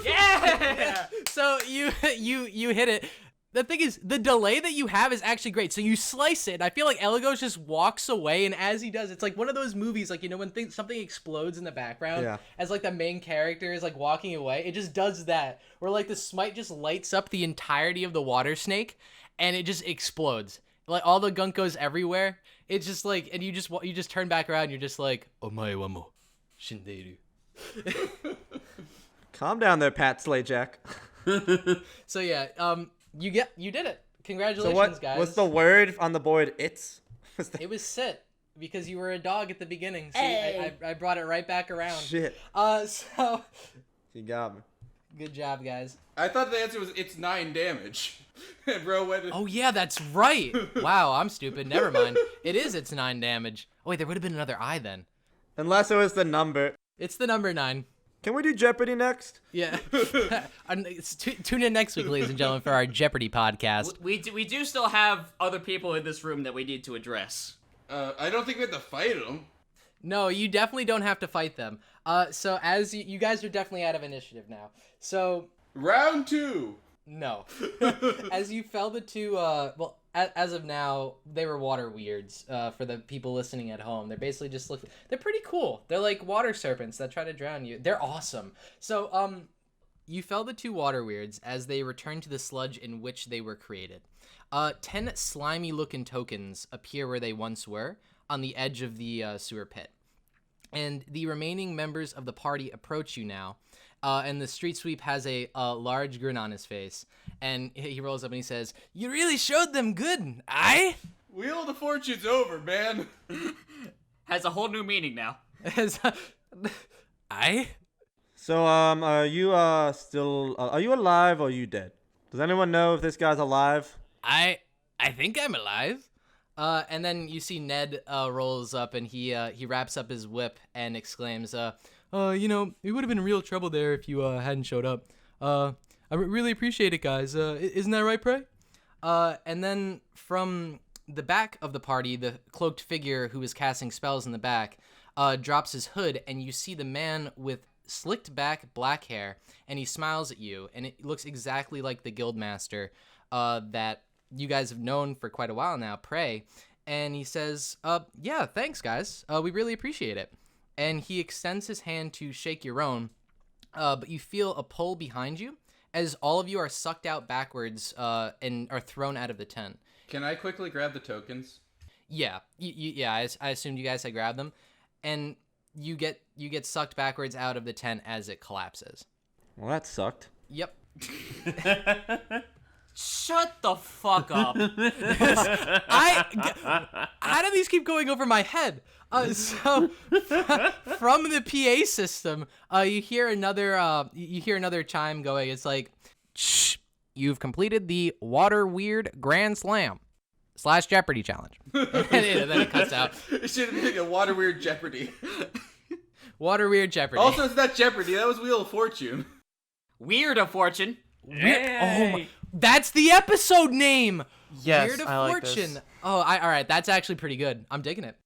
Yeah. So you hit it. The thing is, the delay that you have is actually great. So you slice it, and I feel like Eligos just walks away, and as he does, it's like one of those movies, when something explodes in the background, Yeah. as the main character is walking away. It just does that, where the smite just lights up the entirety of the water snake, and it just explodes. All the gunk goes everywhere. It's just and you just turn back around, and you're just omae wa mo shinderu. Calm down there, Pat Slayjack. So yeah, you did it. Congratulations, So guys. what's the word on the board? It was sit because you were a dog at the beginning. See, Hey. I brought it right back around. Shit. So You got me. good job, guys. I thought the answer was it's 9 damage. And bro went. Oh yeah, that's right. Wow, I'm stupid. Never mind. It's 9 damage. Oh wait, there would have been another I then. Unless it was the number. It's the number 9. Can we do Jeopardy next? Yeah. Tune in next week, ladies and gentlemen, for our Jeopardy podcast. We do still have other people in this room that we need to address. I don't think we have to fight them. No, you definitely don't have to fight them. So as you guys are definitely out of initiative now. So Round 2. no. As you fell the two, as of now, they were water weirds. For the people listening at home, they're basically just they're pretty cool. They're like water serpents that try to drown you. They're awesome. So you fell the two water weirds as they return to the sludge in which they were created. 10 slimy looking tokens appear where they once were, on the edge of the sewer pit. And the remaining members of the party approach you now, and the street sweep has a large grin on his face, and he rolls up and he says, "You really showed them good, aye?" Wheel of the Fortune's over, man. Has a whole new meaning now. Aye? So, are you still? Are you alive or are you dead? Does anyone know if this guy's alive? I think I'm alive. And then you see Ned rolls up and he wraps up his whip and exclaims, we would have been in real trouble there if you hadn't showed up. I really appreciate it, guys. Isn't that right, Prey? And then from the back of the party, the cloaked figure who was casting spells in the back drops his hood, and you see the man with slicked back black hair, and he smiles at you, and it looks exactly like the guildmaster that you guys have known for quite a while now, Prey. And he says, yeah, thanks, guys. We really appreciate it. And he extends his hand to shake your own, but you feel a pull behind you as all of you are sucked out backwards and are thrown out of the tent. Can I quickly grab the tokens? Yeah, I assumed you guys had grabbed them. And you get sucked backwards out of the tent as it collapses. Well, that sucked. Yep. Shut the fuck up. How do these keep going over my head? So from the PA system, you hear another chime going. It's like, shh, you've completed the Water Weird Grand Slam / Jeopardy challenge. And then it cuts out. It should have been a Water Weird Jeopardy. Water Weird Jeopardy. Also, it's not Jeopardy. That was Wheel of Fortune. Weird of Fortune. Oh, that's the episode name. Yes, Weird of I like Fortune. this. Oh, all right. That's actually pretty good. I'm digging it.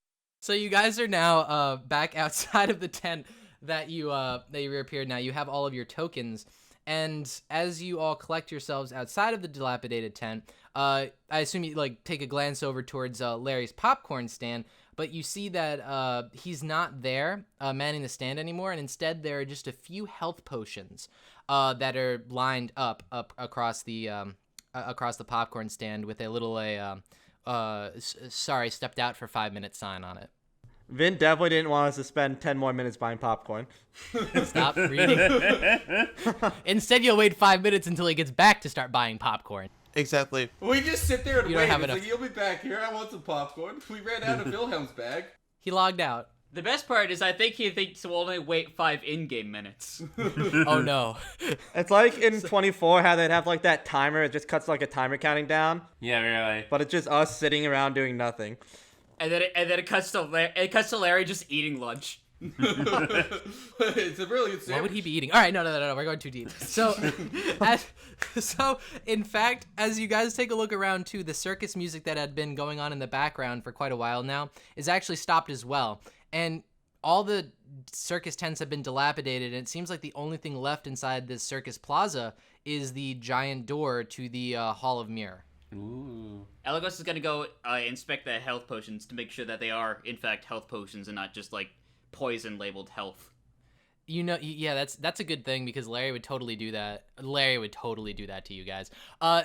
So you guys are now back outside of the tent that you reappeared. Now you have all of your tokens, and as you all collect yourselves outside of the dilapidated tent, I assume you take a glance over towards Larry's popcorn stand, but you see that he's not there manning the stand anymore, and instead there are just a few health potions that are lined up across the popcorn stand with a little sorry, stepped out for 5 minutes sign on it. Vin definitely didn't want us to spend 10 more minutes buying popcorn. Stop reading. Instead, you'll wait 5 minutes until he gets back to start buying popcorn. Exactly. We just sit there and You wait. don't have It's enough. like, you'll be back here. I want some popcorn. We ran out of Wilhelm's bag. He logged out. The best part is I think he thinks we'll only wait 5 in-game minutes. Oh no. It's like in 24 how they'd have that timer. It just cuts a timer counting down. Yeah, really. But it's just us sitting around doing nothing. And then it cuts to Larry just eating lunch. It's a brilliant sandwich. What would he be eating? All right, no, we're going too deep. So, in fact, as you guys take a look around too, the circus music that had been going on in the background for quite a while now is actually stopped as well. And all the circus tents have been dilapidated, and it seems like the only thing left inside this circus plaza is the giant door to the Hall of Mirror. Ooh. Eligos is gonna go inspect the health potions to make sure that they are, in fact, health potions and not just, poison labeled health. Yeah, that's a good thing because Larry would totally do that. Larry would totally do that to you guys.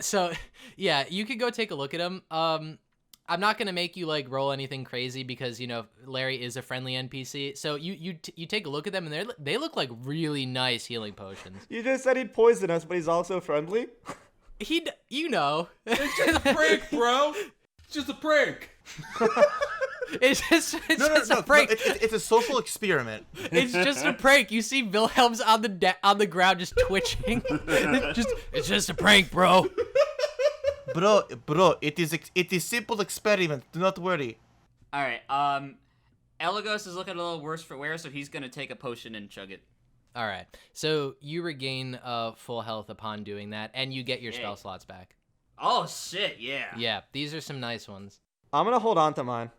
So, yeah, you could go take a look at them. I'm not gonna make you roll anything crazy because Larry is a friendly NPC. So you take a look at them and they look like really nice healing potions. You just said he'd poison us, but he's also friendly? It's It's just a prank, bro. It's just a prank. it's just a prank. It's a social experiment. It's just a prank. You see Wilhelm's on the ground just twitching. It's just a prank, bro. Bro, it is simple experiment. Do not worry. Alright, Eligos is looking a little worse for wear, so he's gonna take a potion and chug it. All right. So you regain full health upon doing that, and you get your spell slots back. Oh shit, yeah. Yeah, these are some nice ones. I'm gonna hold on to mine.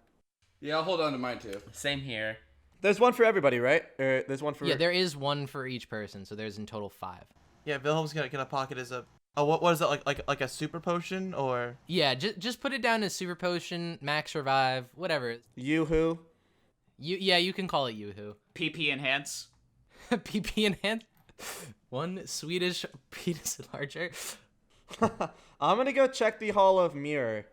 Yeah, I'll hold on to mine too. Same here. There's one for everybody, right? Or there's one for... Yeah, there is one for each person, so there's in total 5. Yeah, Wilhelm's gonna pocket as a. Oh, what is it like a super potion or? Yeah, just put it down as super potion, max revive, whatever. Yoo-hoo. You can call it Yoo-hoo. PP enhance. PP enhance. One Swedish penis enlarger. I'm gonna go check the Hall of Mirror.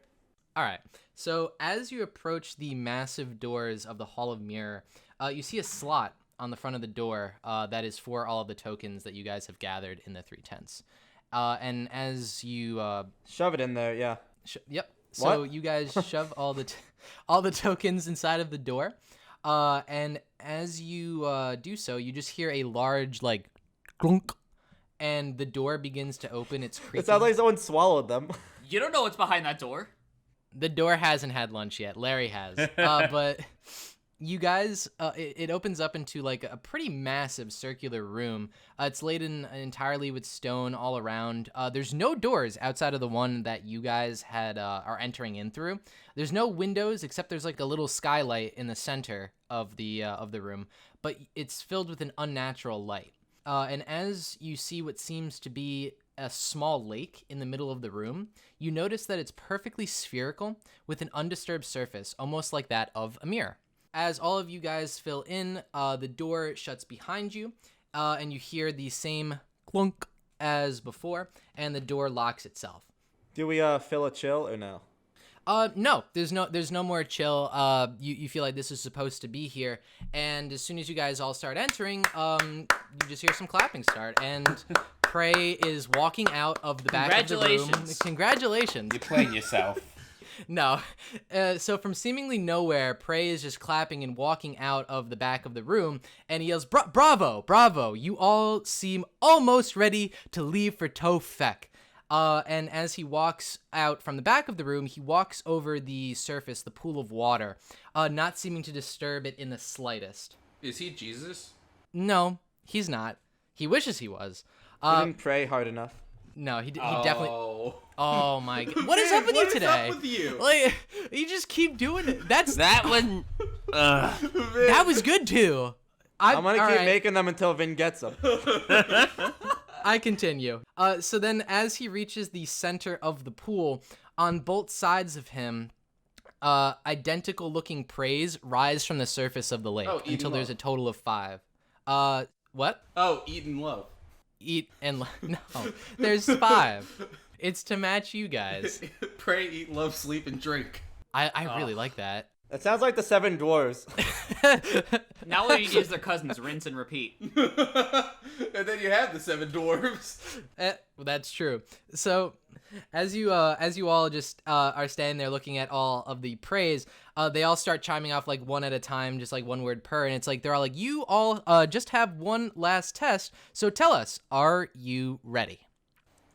All right. So as you approach the massive doors of the Hall of Mirror, you see a slot on the front of the door that is for all of the tokens that you guys have gathered in the 3 tents. And as you Shove it in there, yeah. yep. So What? you guys shove all the tokens inside of the door, and as you do so, you just hear a large like clunk, and the door begins to open. It's creaking. It sounds like someone swallowed them. You don't know what's behind that door. The door hasn't had lunch yet. Larry has. But you guys, it opens up into like a pretty massive circular room. It's laden entirely with stone all around. There's no doors outside of the one that you guys had are entering in through. There's no windows except there's like a little skylight in the center of the room, but it's filled with an unnatural light. And as you see what seems to be a small lake in the middle of the room, you notice that it's perfectly spherical with an undisturbed surface, almost like that of a mirror. As all of you guys fill in, the door shuts behind you, and you hear the same clunk as before, and the door locks itself. Do we fill a chill or no? No, there's no more chill. You feel like this is supposed to be here, and as soon as you guys all start entering, you just hear some clapping start, and Prey is walking out of the back of the room. Congratulations. You're playing yourself. No. So from seemingly nowhere, Prey is just clapping and walking out of the back of the room, and he yells, "Bravo, bravo! You all seem almost ready to leave for Tophec." And as he walks out from the back of the room, he walks over the surface, the pool of water, not seeming to disturb it in the slightest. Is he Jesus? No, he's not. He wishes he was. He didn't pray hard enough. No, he definitely... Oh. Oh my god. What is up with you today? What is up with you? Like, you just keep doing it. That one. That was good too. I'm gonna keep making them until Vin gets them. I continue. So then as he reaches the center of the pool, on both sides of him, identical looking praise rise from the surface of the lake until there's a total of 5. What? Oh, eat and love. Eat and no, there's 5. It's to match you guys. Pray, eat, love, sleep, and drink. I really like that. It sounds like the 7 dwarves. Now all you need is their cousins, rinse and repeat. And then you have the 7 dwarves. That's true. So, as you all just are standing there looking at all of the praise, they all start chiming off like one at a time, just like one word per, and it's like they're all like, "You all just have one last test, so tell us, are you ready?"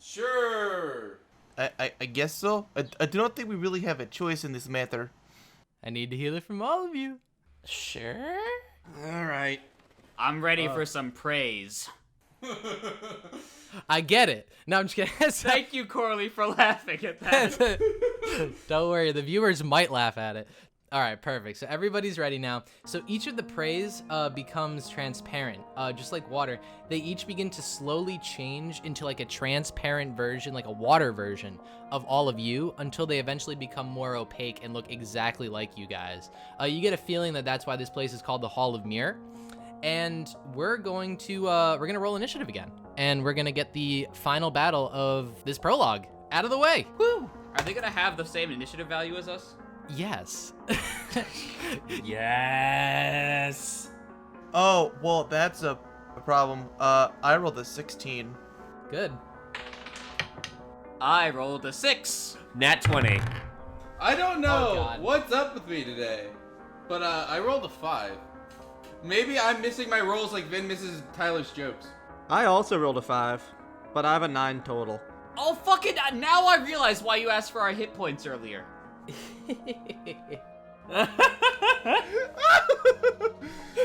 Sure. I guess so. I do not think we really have a choice in this matter. I need to hear it from all of you. Sure. All right. I'm ready for some praise. I get it. No, I'm just kidding. Thank you, Corley, for laughing at that. Don't worry, the viewers might laugh at it. All right, perfect. So everybody's ready now. So each of the praise becomes transparent, just like water. They each begin to slowly change into like a transparent version, like a water version of all of you, until they eventually become more opaque and look exactly like you guys. You get a feeling that that's why this place is called the Hall of Mirror. And we're going to roll initiative again, and we're gonna get the final battle of this prologue out of the way. Woo! Are they gonna have the same initiative value as us? Yes. Yes. Oh, well, that's a problem. I rolled a 16. Good. I rolled a 6. Nat 20. I don't Oh, know God. what's up with me today, but I rolled a 5. Maybe I'm missing my rolls like Vin misses Tyler's jokes. I also rolled a 5, but I have a 9 total. Oh, fucking, now I realize why you asked for our hit points earlier.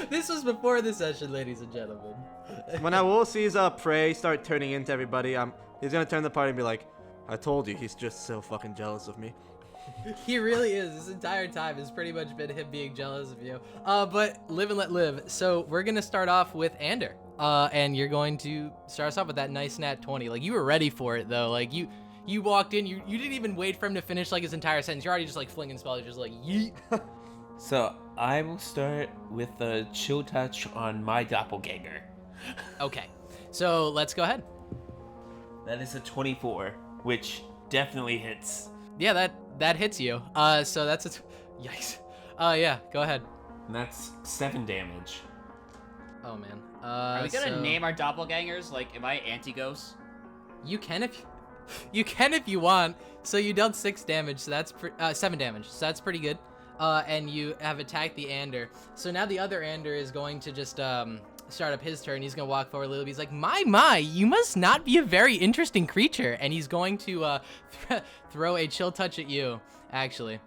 This This was before the session, ladies and gentlemen. When Will sees Prey start turning into everybody, he's gonna turn the party and be like, I told you, he's just so fucking jealous of me. He really is. This entire time has pretty much been him being jealous of you. But live and let live. So we're gonna start off with Ander. And you're going to start us off with that nice nat 20. Like, you were ready for it, though. Like, you walked in, you didn't even wait for him to finish, like, his entire sentence. You're already just, like, flinging spells, just like, yeet. So I will start with the chill touch on my doppelganger. Okay, so let's go ahead. That is a 24, which definitely hits. Yeah, that hits you. So that's yikes. Yeah, go ahead. And that's 7 damage. Oh man. Are we gonna name our doppelgangers? Like, am I Antigos? You can if you want. So you dealt 6 damage. So that's 7 damage. So that's pretty good. And you have attacked the Ander. So now the other Ander is going to just start up his turn. He's gonna walk forward a little bit. He's like, my, you must not be a very interesting creature. And he's going to throw a chill touch at you, actually.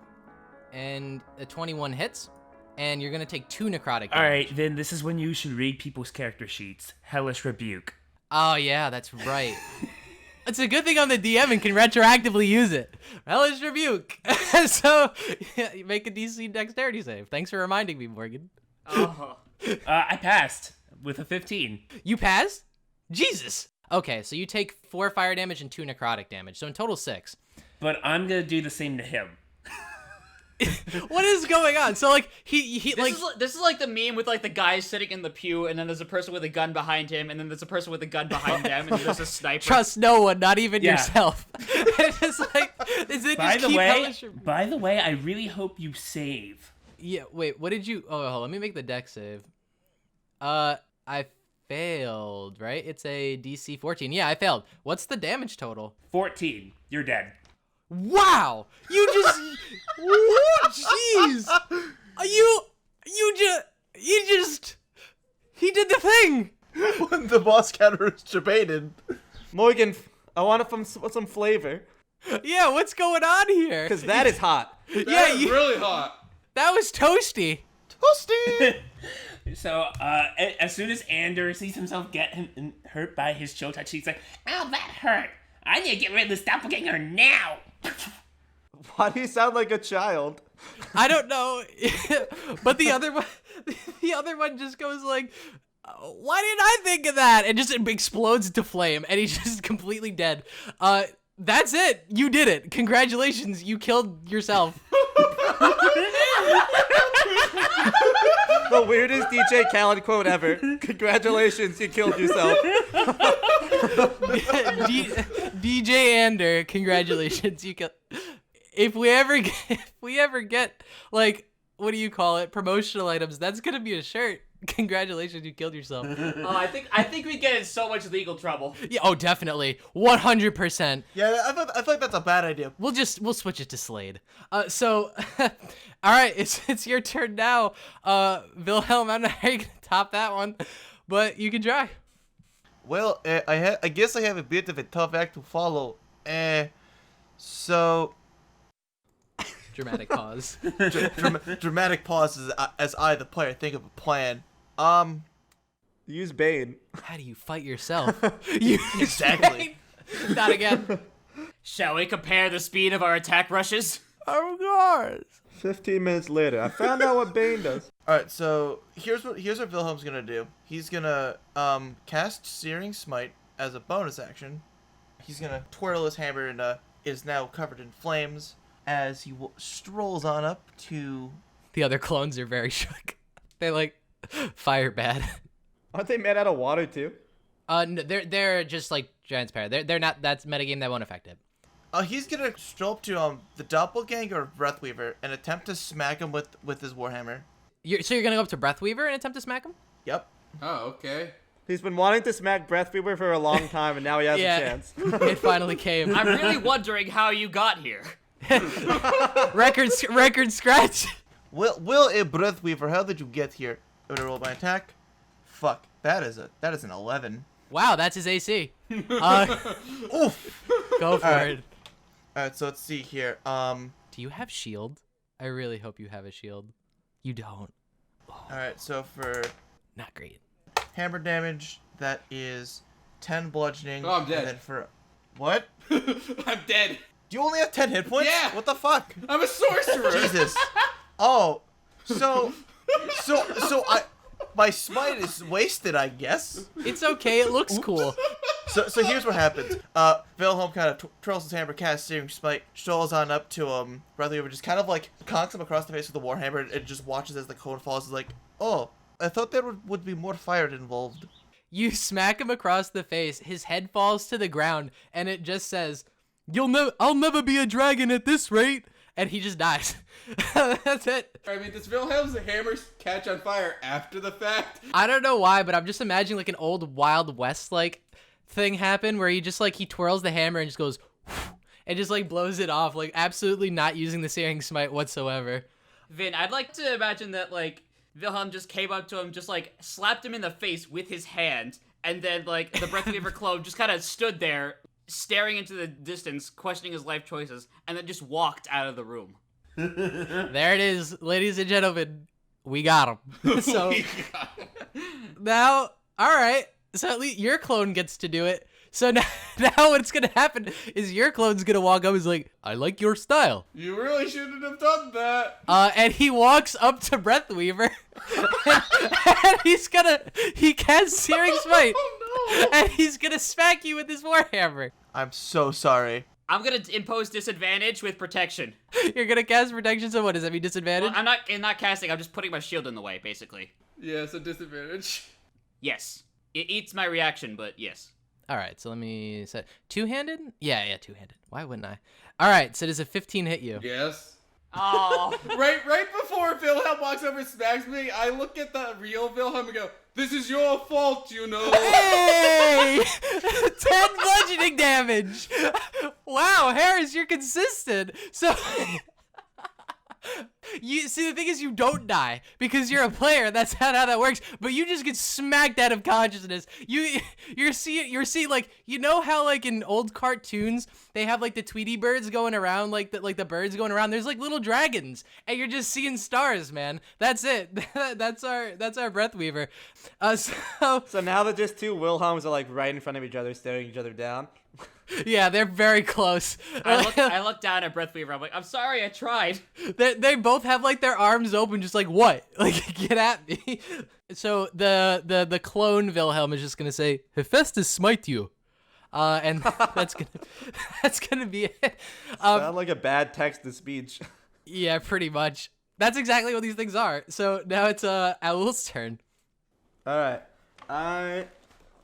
And a 21 hits. And you're gonna take 2 necrotic damage. Alright, then this is when you should read people's character sheets. Hellish Rebuke. Oh yeah, that's right. It's a good thing I'm the DM and can retroactively use it. Hellish Rebuke. So, you make a DC dexterity save. Thanks for reminding me, Morgan. Oh. I passed with a 15. You passed? Jesus. Okay, so you take 4 fire damage and 2 necrotic damage. So in total 6. But I'm gonna do the same to him. What is going on? So like he like this is like the meme with like the guy sitting in the pew, and then there's a person with a gun behind him, and then there's a person with a gun behind them, and there's a sniper. Trust no one, not even yourself. It's just like, is it By just the way, I really hope you save. Yeah, wait, what did you? Oh, hold on, let me make the dex save. I failed, right? It's a DC 14. Yeah, I failed. What's the damage total? 14. You're dead. Wow! You just, jeez! He did the thing. When the boss counter is debated. Morgan, I want some flavor. Yeah, what's going on here? Because that is hot. Yeah, That's really hot. That was toasty. Toasty! So, as soon as Ander sees himself get hurt by his chill touch, he's like, "Ow, that hurt! I need to get rid of this doppelganger now!" Why do you sound like a child? I don't know, but the other one just goes like, "Why didn't I think of that?" And just explodes into flame, and he's just completely dead. That's it. You did it. Congratulations. You killed yourself. The weirdest DJ Khaled quote ever. Congratulations, you killed yourself. DJ Ander, congratulations, you killed. If we ever get like, what do you call it, promotional items, that's gonna be a shirt. Congratulations, you killed yourself. Oh, I think we get in so much legal trouble. Yeah, oh, definitely, 100%. Yeah, I thought that's a bad idea. We'll switch it to Slade. So, all right, it's your turn now. Wilhelm, I don't know how you're gonna top that one, but you can try. Well, I guess I have a bit of a tough act to follow. So. Dramatic pause. Dramatic pause as I, the player, think of a plan. Use Bane. How do you fight yourself? Exactly. Not again. Shall we compare the speed of our attack rushes? Of course. 15 minutes later, I found out what Bane does. All right, so here's what Wilhelm's gonna do. He's gonna cast Searing Smite as a bonus action. He's gonna twirl his hammer and is now covered in flames as he strolls on up to. The other clones are very shook. They like fire bad. Aren't they made out of water too? No, they're just like transparent. They're not. That's metagame. That won't affect it. He's gonna stroll up to the doppelganger of Breathweaver and attempt to smack him with his warhammer. So you're gonna go up to Breathweaver and attempt to smack him? Yep. Oh, okay. He's been wanting to smack Breathweaver for a long time, and now he has a chance. It finally came. I'm really wondering how you got here. Record scratch. Will Breathweaver, how did you get here? I'm gonna roll my attack. Fuck. That is an 11. Wow, that's his AC. Oof. Go for it. Alright, so let's see here. Do you have shield? I really hope you have a shield. You don't. Alright, so for Not great. Hammer damage, that is 10 bludgeoning. Oh, I'm dead. And then for what? I'm dead. Do you only have 10 hit points? Yeah. What the fuck? I'm a sorcerer. Jesus. Oh, so my smite is wasted, I guess. It's okay. It looks cool. So here's what happens. Wilhelm kind of twirls his hammer, casts Searing Smite, strolls on up to Brotherweaver, just kind of like conks him across the face with the warhammer, and just watches as the cone falls. Is like, oh, I thought there would be more fire involved. You smack him across the face. His head falls to the ground, and it just says, I'll never be a dragon at this rate. And he just dies. That's it. I mean, does Wilhelm's hammer catch on fire after the fact? I don't know why, but I'm just imagining like an old Wild West like thing happen where he just like he twirls the hammer and just goes and just like blows it off, like absolutely not using the Searing Smite whatsoever. Vin, I'd like to imagine that, like, Wilhelm just came up to him, just, like, slapped him in the face with his hand, and then, like, the Breathweaver clone just kind of stood there, staring into the distance, questioning his life choices, and then just walked out of the room. There it is, ladies and gentlemen. We got him. So now, all right. So at least your clone gets to do it. So now what's gonna happen is your clone's gonna walk up and is like, I like your style. You really shouldn't have done that. And he walks up to Breathweaver, and he casts Searing Smite, and he's gonna smack you with his warhammer. I'm so sorry. I'm gonna impose disadvantage with protection. You're gonna cast protection, so what does that mean, disadvantage? Well, I'm not casting, I'm just putting my shield in the way, basically. Yeah, so disadvantage. Yes. It eats my reaction, but yes. All right, so let me set two-handed. Yeah, two-handed. Why wouldn't I? All right, so does a 15 hit you? Yes. Oh. right before Wilhelm walks over and smacks me, I look at the real Wilhelm and go, "This is your fault, you know." Hey! 10 bludgeoning damage. Wow, Harris, you're consistent. So you see, the thing is, you don't die because you're a player. That's how that works. But you just get smacked out of consciousness. You're seeing like, you know how like in old cartoons they have like the Tweety birds going around, like the birds going around. There's like little dragons, and you're just seeing stars, man. That's it. that's our Breathweaver. So now that just two Wilhelms are like right in front of each other, staring each other down. Yeah, they're very close. I look down at Breathweaver. I'm like, I'm sorry, I tried. They both have like their arms open, just like, what? Like, get at me. So the clone Wilhelm is just gonna say, Hephaestus smite you, and that's gonna be it. Sound like a bad text to speech. Yeah, pretty much. That's exactly what these things are. So now it's Aul's turn. All right, I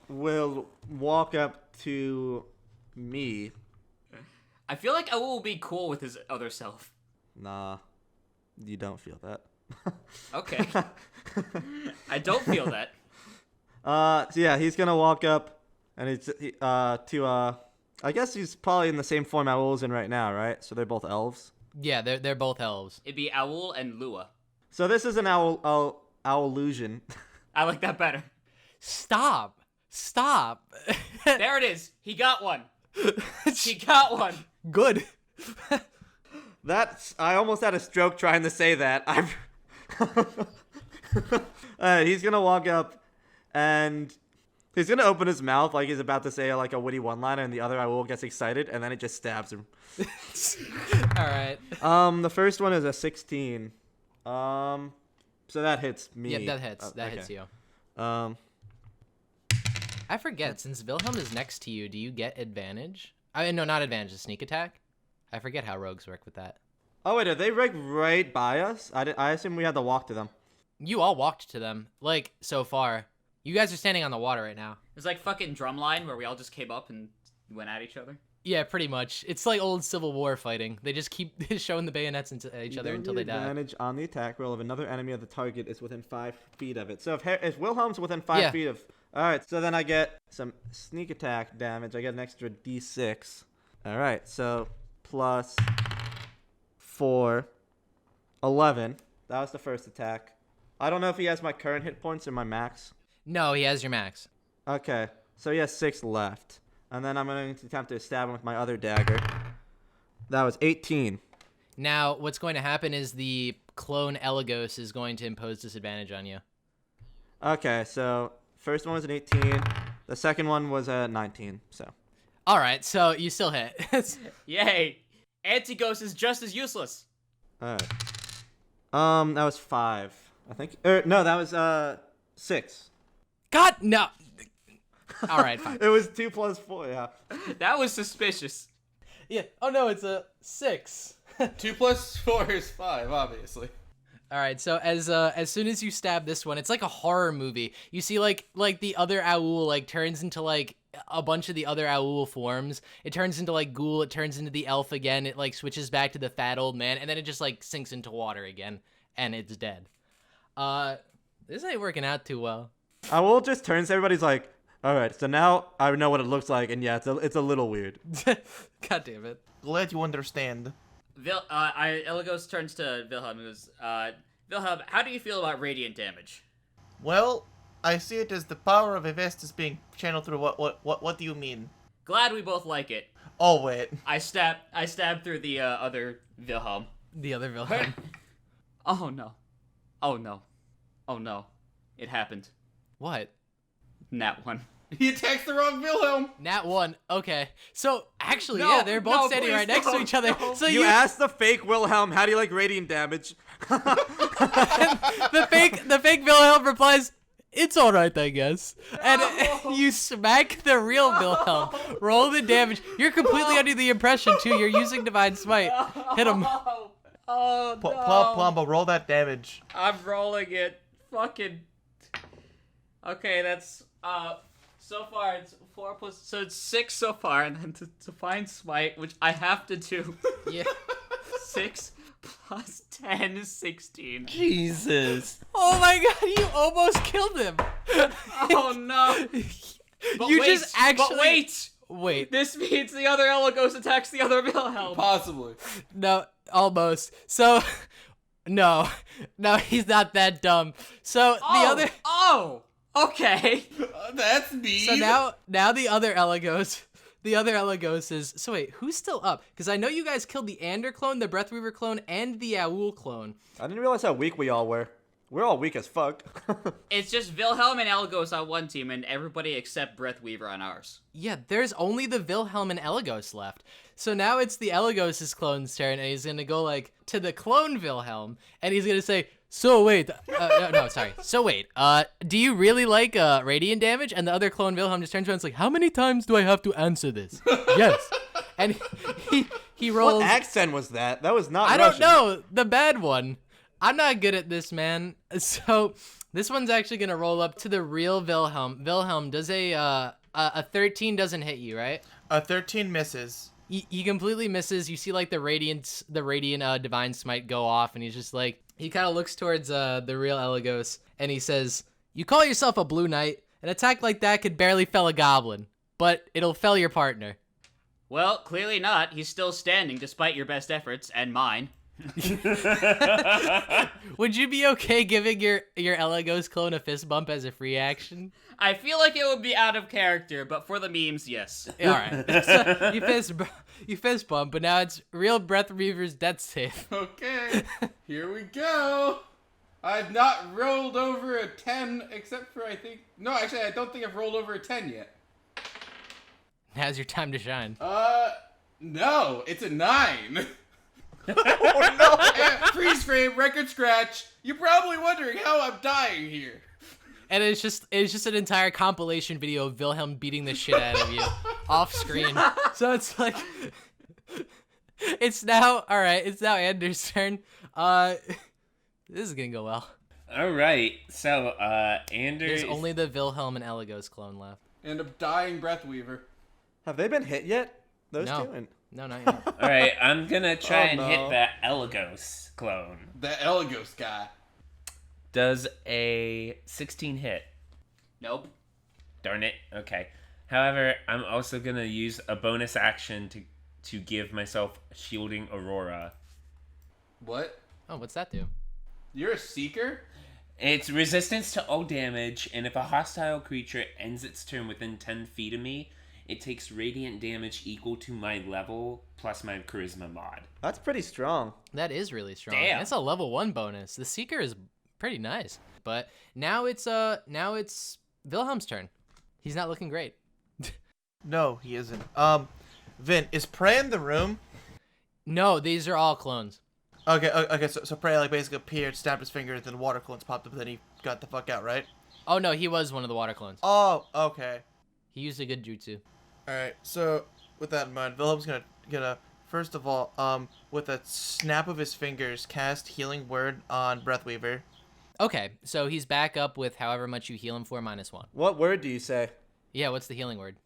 will walk up to me. I feel like Aul will be cool with his other self. Nah, you don't feel that. Okay. I don't feel that. So yeah, he's gonna walk up, and I guess he's probably in the same form Aul's in right now, right? So they're both elves. Yeah, they're both elves. It'd be Aul and Lua. So this is an owl illusion. I like that better. Stop. There it is. He got one. He got one. Good. I almost had a stroke trying to say that. He's gonna walk up, and he's gonna open his mouth like he's about to say like a witty one-liner, and the other Aul gets excited, and then it just stabs him. All right. The first one is a 16. So that hits me. Yeah, that hits. That hits you. I forget, since Wilhelm is next to you, do you get advantage? No, not advantage, a sneak attack? I forget how rogues work with that. Oh, wait, are they right by us? I assume we had to walk to them. You all walked to them, like, so far. You guys are standing on the water right now. It's like fucking Drumline where we all just came up and went at each other. Yeah, pretty much. It's like old Civil War fighting. They just keep showing the bayonets at each other until they die. Advantage on the attack roll if another enemy of the target is within 5 feet of it. So if Wilhelm's within 5 feet of... Alright, so then I get some sneak attack damage. I get an extra d6. Alright, so plus 4, 11. That was the first attack. I don't know if he has my current hit points or my max. No, he has your max. Okay, so he has 6 left. And then I'm going to attempt to stab him with my other dagger. That was 18. Now, what's going to happen is the clone Eligos is going to impose disadvantage on you. Okay, so first one was an 18. The second one was a 19. So. All right, so you still hit. Yay! Antigos is just as useless. All right. That was 5, I think. No, that was 6. God, no. All right, fine. It was 2 plus 4. Yeah. That was suspicious. Yeah. Oh no, it's a 6. 2 plus 4 is 5, obviously. All right, so as soon as you stab this one, it's like a horror movie. You see like the other owl like turns into like a bunch of the other owl forms. It turns into like ghoul, it turns into the elf again. It like switches back to the fat old man, and then it just like sinks into water again, and it's dead. This ain't working out too well. Owl just turns to everybody's like, all right, so now I know what it looks like, and yeah, it's a little weird. God damn it. Glad you understand. Eligos turns to Wilhelm and goes, Wilhelm, how do you feel about radiant damage? Well, I see it as the power of a Vestas being channeled through what do you mean? Glad we both like it. Oh, wait. I stabbed through the other Wilhelm. The other Wilhelm. Oh no. Oh no. Oh no. It happened. What? Nat one. He attacks the wrong Wilhelm. Nat 1. Okay. So actually, No, yeah, they're both no, standing please right next to don't, each other. no. So You asked the fake Wilhelm, how do you like radiant damage? the fake Wilhelm replies, "It's all right, I guess." And you smack the real Wilhelm. Roll the damage. You're completely under the impression too. You're using Divine Smite. Hit him. Oh no. Plumbo, roll that damage. I'm rolling it. Fucking. Okay, that's so far it's 4 plus, so it's 6 so far, and then to find smite, which I have to do. Yeah. 6 plus 10 is 16. Jesus. Oh my God! You almost killed him. Oh no! But You wait, just actually- But wait! Wait. This means the other Eligos attacks the other Wilhelm. Possibly. No. Almost. So. No. No, he's not that dumb. So the other. Oh! Okay. That's me. So now the other Eligos. The other Eligos is. So wait, who's still up? Because I know you guys killed the Ander clone, the Breathweaver clone, and the Aul clone. I didn't realize how weak we all were. We're all weak as fuck. It's just Wilhelm and Eligos on one team, and everybody except Breathweaver on ours. Yeah, there's only the Wilhelm and Eligos left. So now it's the Eligos' clone's turn, and he's gonna go like to the clone Wilhelm, and he's gonna say, "So wait, So wait, do you really like radiant damage?" And the other clone Wilhelm just turns around and is like, "How many times do I have to answer this?" Yes. And he rolls. What accent was that? That was not I Russian. don't know, the bad one. I'm not good at this, man. So this one's actually gonna roll up to the real Wilhelm. Wilhelm, does a 13 doesn't hit you, right? A 13 misses. He completely misses. You see like the radiant divine smite go off, and he's just like, he kind of looks towards the real Eligos, and he says, "You call yourself a blue knight? An attack like that could barely fell a goblin, but it'll fell your partner." Well, clearly not. He's still standing despite your best efforts and mine. Would you be okay giving your Eligos clone a fist bump as a free action? I feel like it would be out of character, but for the memes, yes. All right. So you fist bump, but now it's real Breath Reaver's death save. Okay, here we go. I've not rolled over a 10, except for I don't think I've rolled over a 10 yet. Now's your time to shine. No, it's a 9. Oh no! Freeze frame, record scratch. You're probably wondering how I'm dying here. And it's just an entire compilation video of Wilhelm beating the shit out of you off screen. So it's like, it's now Anders' turn. This is gonna go well. All right. So, Anders. There's only the Wilhelm and Eligos clone left. And a dying Breathweaver. Have they been hit yet? Those No. two? No, not yet. All right. I'm gonna try and no. hit that Eligos clone. The Eligos guy. Does a 16 hit? Nope. Darn it. Okay. However, I'm also gonna use a bonus action to give myself shielding aurora. What? Oh, what's that do? You're a seeker? It's resistance to all damage, and if a hostile creature ends its turn within 10 feet of me, it takes radiant damage equal to my level plus my charisma mod. That's pretty strong. That is really strong. Damn. It's a level 1 bonus. The Seeker is pretty nice. But now it's Wilhelm's turn. He's not looking great. No, he isn't. Vin, is Prey in the room? No, these are all clones. Okay. So Prey like basically appeared, snapped his fingers, then water clones popped up, and then he got the fuck out, right? Oh no, he was one of the water clones. Oh, okay. He used a good jutsu. All right. So with that in mind, Wilhelm's gonna first of all, with a snap of his fingers, cast Healing Word on Breathweaver. Okay, so he's back up with however much you heal him for -1. What word do you say? Yeah, what's the healing word?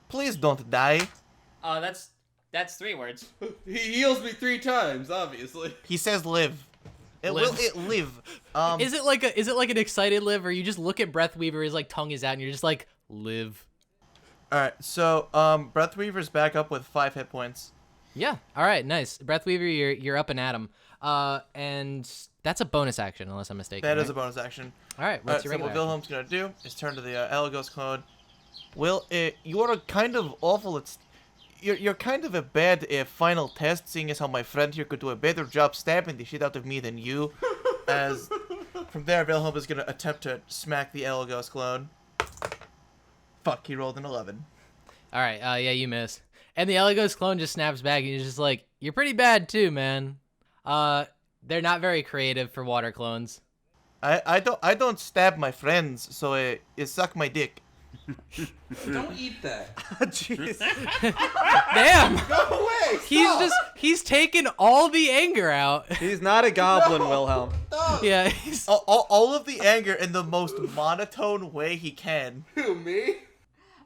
Please don't die. That's 3 words. He heals me 3 times, obviously. He says live. Live. Is it like an excited live, or you just look at Breathweaver, his like tongue is out, and you're just like live? All right. So Breathweaver's back up with 5 hit points. Yeah. All right. Nice. Breathweaver, you're up and at him. And that's a bonus action, unless I'm mistaken. That right? is a bonus action. All right. What's your so regular what Wilhelm's gonna do is turn to the Eligos clone. Will, you are kind of awful. You're kind of a bad final test, seeing as how my friend here could do a better job stabbing the shit out of me than you. As from there, Wilhelm is gonna attempt to smack the Eligos clone. Fuck, he rolled an 11. All right. Yeah, you miss. And the Eligos clone just snaps back, and he's just like, "You're pretty bad too, man." They're not very creative for water clones. I don't stab my friends, so it suck my dick. Don't eat that. Jeez. Damn. Go away. He's taken all the anger out. He's not a goblin, Wilhelm. Yeah. All of the anger in the most monotone way he can. Who, me?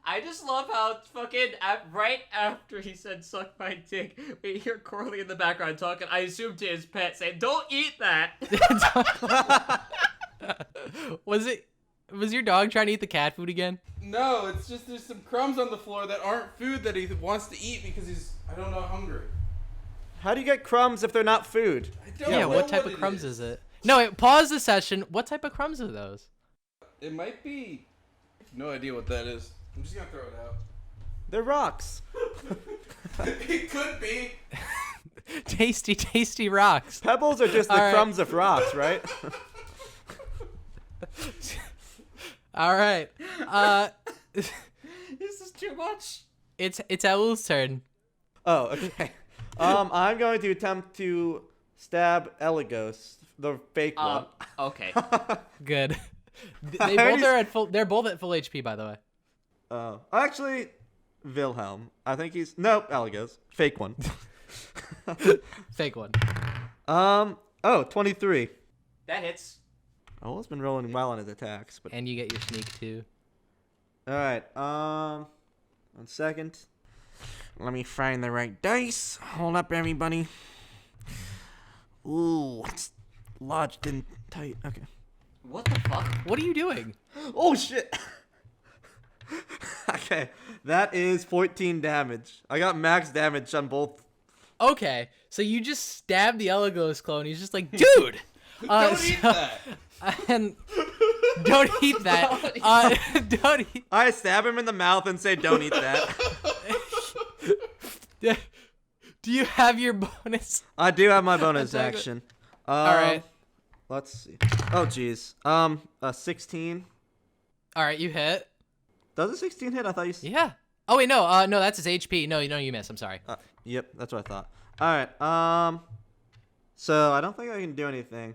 I just love how fucking right after he said "suck my dick," we hear Corley in the background talking. I assume to his pet, saying, "Don't eat that." Was your dog trying to eat the cat food again? No, it's just there's some crumbs on the floor that aren't food that he wants to eat because he's, I don't know, hungry. How do you get crumbs if they're not food? I don't Yeah, know what type of it crumbs is it? No, wait, pause the session. What type of crumbs are those? It might be. No idea what that is. I'm just gonna throw it out. They're rocks. It could be. Tasty rocks. Pebbles are just the All right. crumbs of rocks, right? All right. This is too much. It's Elul's turn. Oh, okay. I'm going to attempt to stab Eligos, the fake one. Okay. Good. They both are at full. They're both at full HP, by the way. Oh, actually, Wilhelm. I think he's Eligos, fake one. Fake one. Oh, 23. That hits. Oh, it's been rolling well on his attacks, but And you get your sneak too. all right. 1 second. Let me find the right dice. Hold up, everybody. Ooh, it's lodged in tight. Okay. What the fuck? What are you doing? Oh shit. Okay, that is 14 damage. I got max damage on both. Okay, so you just stabbed the Eligos clone. He's just like, dude. Don't eat that. And don't eat that. Don't eat. I stab him in the mouth and say, "Don't eat that." Do you have your bonus? I do have my bonus Attack. action. All right. Let's see. Oh jeez. 16. All right, you hit. Does a 16 hit? I thought you. Yeah. Oh wait, no. No, that's his HP. No, you miss. I'm sorry. Yep, that's what I thought. All right. So I don't think I can do anything,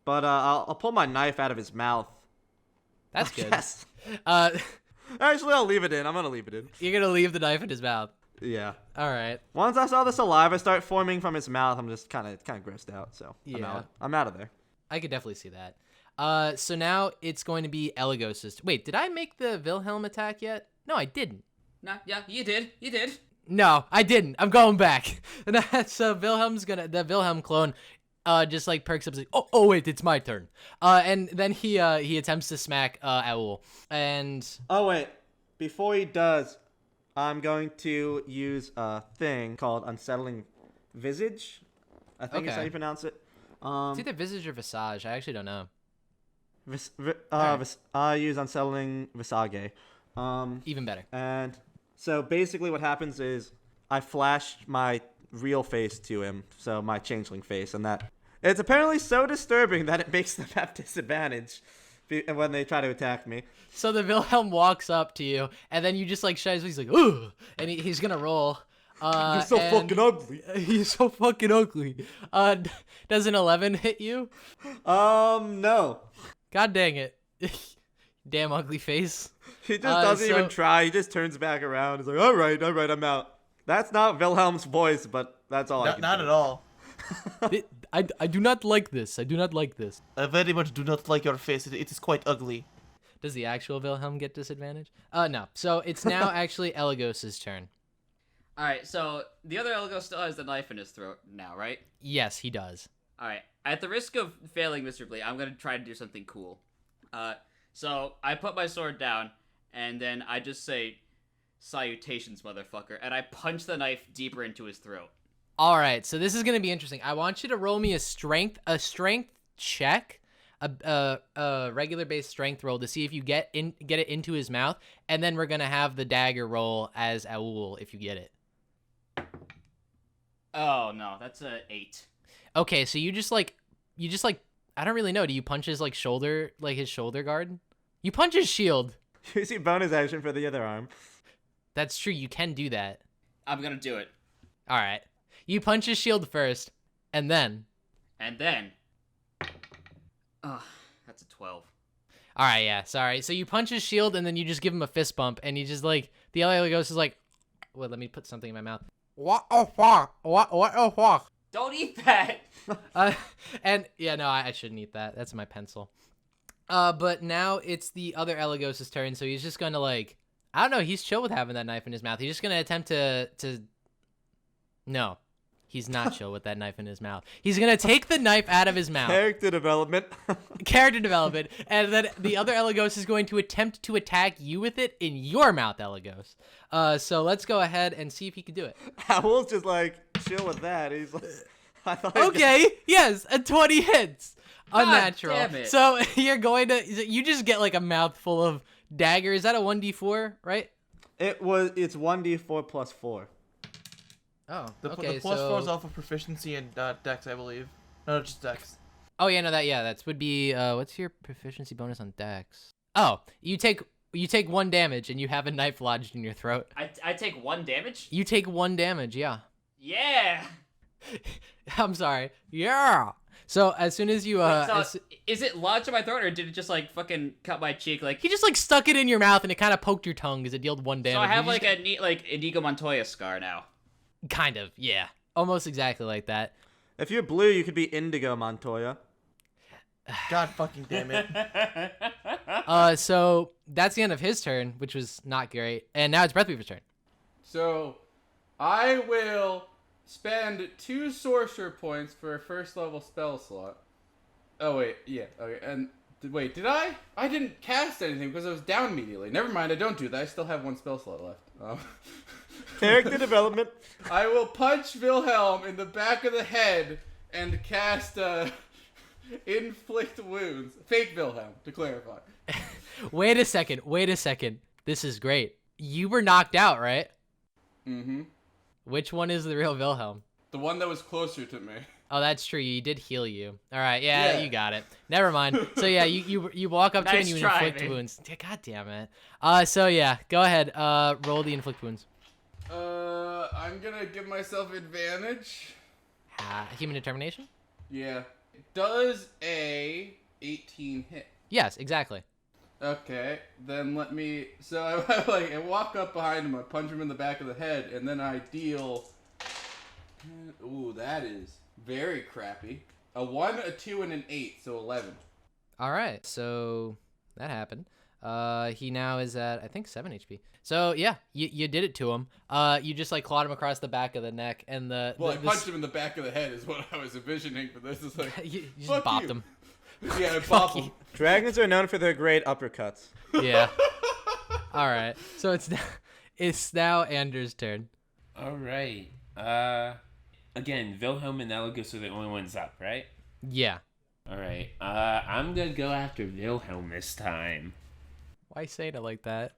but I'll pull my knife out of his mouth. That's good. Yes. Actually, Actually, I'll leave it in. I'm gonna leave it in. you're gonna leave the knife in his mouth. Yeah. All right. Once I saw the saliva start forming from his mouth, I'm just kind of grossed out. So Yeah. I'm out of there. I could definitely see that. So now it's going to be Eligos'. Wait, did I make the Wilhelm attack yet? No, I didn't. Nah, yeah, you did. You did. No, I didn't. I'm going back. So the Wilhelm clone just like perks up like, oh wait, it's my turn. And then he attempts to smack Owl. And Oh wait, before he does, I'm going to use a thing called Unsettling Visage. I think is how Okay. you pronounce it. it's either Visage or Visage. I actually don't know. I use Unsettling Visage. Even better. And so basically what happens is I flash my real face to him, so my changeling face, and that It's apparently so disturbing that it makes them have disadvantage when they try to attack me. So the Wilhelm walks up to you, and then you just like shines. He's like, "Ugh," and he's gonna roll. You're so fucking ugly. He's so fucking ugly. Does an 11 hit you? No. God dang it. Damn ugly face. He just doesn't even try. He just turns back around. He's like, all right, I'm out. That's not Wilhelm's voice, but that's all I can Not do. at all. I do not like this. I do not like this. I very much do not like your face. It is quite ugly. Does the actual Wilhelm get disadvantage? No. So it's now actually Eligos' turn. All right, so the other Eligos still has the knife in his throat now, right? Yes, he does. All right. At the risk of failing miserably, I'm gonna try to do something cool. So I put my sword down, and then I just say, "Salutations, motherfucker," and I punch the knife deeper into his throat. All right, so this is gonna be interesting. I want you to roll me a strength check, a regular base strength roll to see if you get it into his mouth, and then we're gonna have the dagger roll as Aul if you get it. Oh no, that's a 8. Okay, so you just like I don't really know. Do you punch his like shoulder, like his shoulder guard? You punch his shield. You see bonus action for the other arm. That's true. You can do that. I'm gonna do it. All right. You punch his shield first, and then. Oh, that's a 12. All right, yeah. Sorry. So you punch his shield, and then you just give him a fist bump, and he just like the other ghost is like, well, let me put something in my mouth. What a fuck? What a fuck? Don't eat that. And yeah, no, I shouldn't eat that. That's my pencil. But now it's the other Eligos' turn, so he's just gonna like, I don't know. He's chill with having that knife in his mouth. He's just gonna attempt to. No, he's not chill with that knife in his mouth. He's gonna take the knife out of his mouth. Character development. Character development, and then the other Eligos is going to attempt to attack you with it in your mouth, Eligos. So let's go ahead and see if he can do it. Owl's just like chill with that. He's like, I thought. Okay, yes, a 20 hits. Unnatural. damn it. So you just get like a mouthful of dagger. Is that a 1d4, right? It's 1d4 plus 4. Oh, The okay. plus so 4 is off of proficiency and dex, I believe. No, just dex. Oh yeah, no, that would be what's your proficiency bonus on dex? Oh, you take 1 damage and you have a knife lodged in your throat. I take 1 damage? You take 1 damage, yeah. Yeah. I'm sorry. Yeah. So as soon as you Is it lodged in my throat, or did it just like fucking cut my cheek? Like he just like stuck it in your mouth and it kind of poked your tongue as it dealt 1 damage. So I have You like just- a neat like Inigo Montoya scar now. kind of, yeah. Almost exactly like that. If you're blue, you could be Indigo Montoya. God fucking damn it. So that's the end of his turn, which was not great. And now it's Breathweaver's turn. So, I will spend 2 sorcerer points for a first level spell slot. Oh wait, yeah, okay. And wait, did I? I didn't cast anything because I was down immediately. Never mind, I don't do that. I still have 1 spell slot left. Character development. I will punch Wilhelm in the back of the head and cast inflict wounds. Fake Wilhelm, to clarify. Wait a second. This is great. You were knocked out, right? Mm-hmm. Which one is the real Wilhelm? The one that was closer to me. Oh, that's true. You did heal you. All right, yeah. Yeah. You got it. Never mind. So yeah, you walk up to him and Nice you try, inflict man. wounds. Yeah, God damn it. So yeah, go ahead. Roll the inflict wounds. I'm gonna give myself advantage. Human determination? Yeah. Does a 18 hit? Yes, exactly. Okay, then let me. So I walk up behind him, I punch him in the back of the head, and then I deal. Ooh, that is very crappy. A 1, a 2, and an 8, so 11. All right, so that happened. He now is at I think 7 HP. So yeah, you did it to him. You just like clawed him across the back of the neck, and I punched him in the back of the head is what I was envisioning for this. Is like you just fuck bopped you. him. Yeah, I bopped him. Dragons are known for their great uppercuts. Yeah. All right. So it's now Anders' turn. All right. Again, Wilhelm and Eligos are the only ones up, right? Yeah. All right. I'm gonna go after Wilhelm this time. Why saying it like that?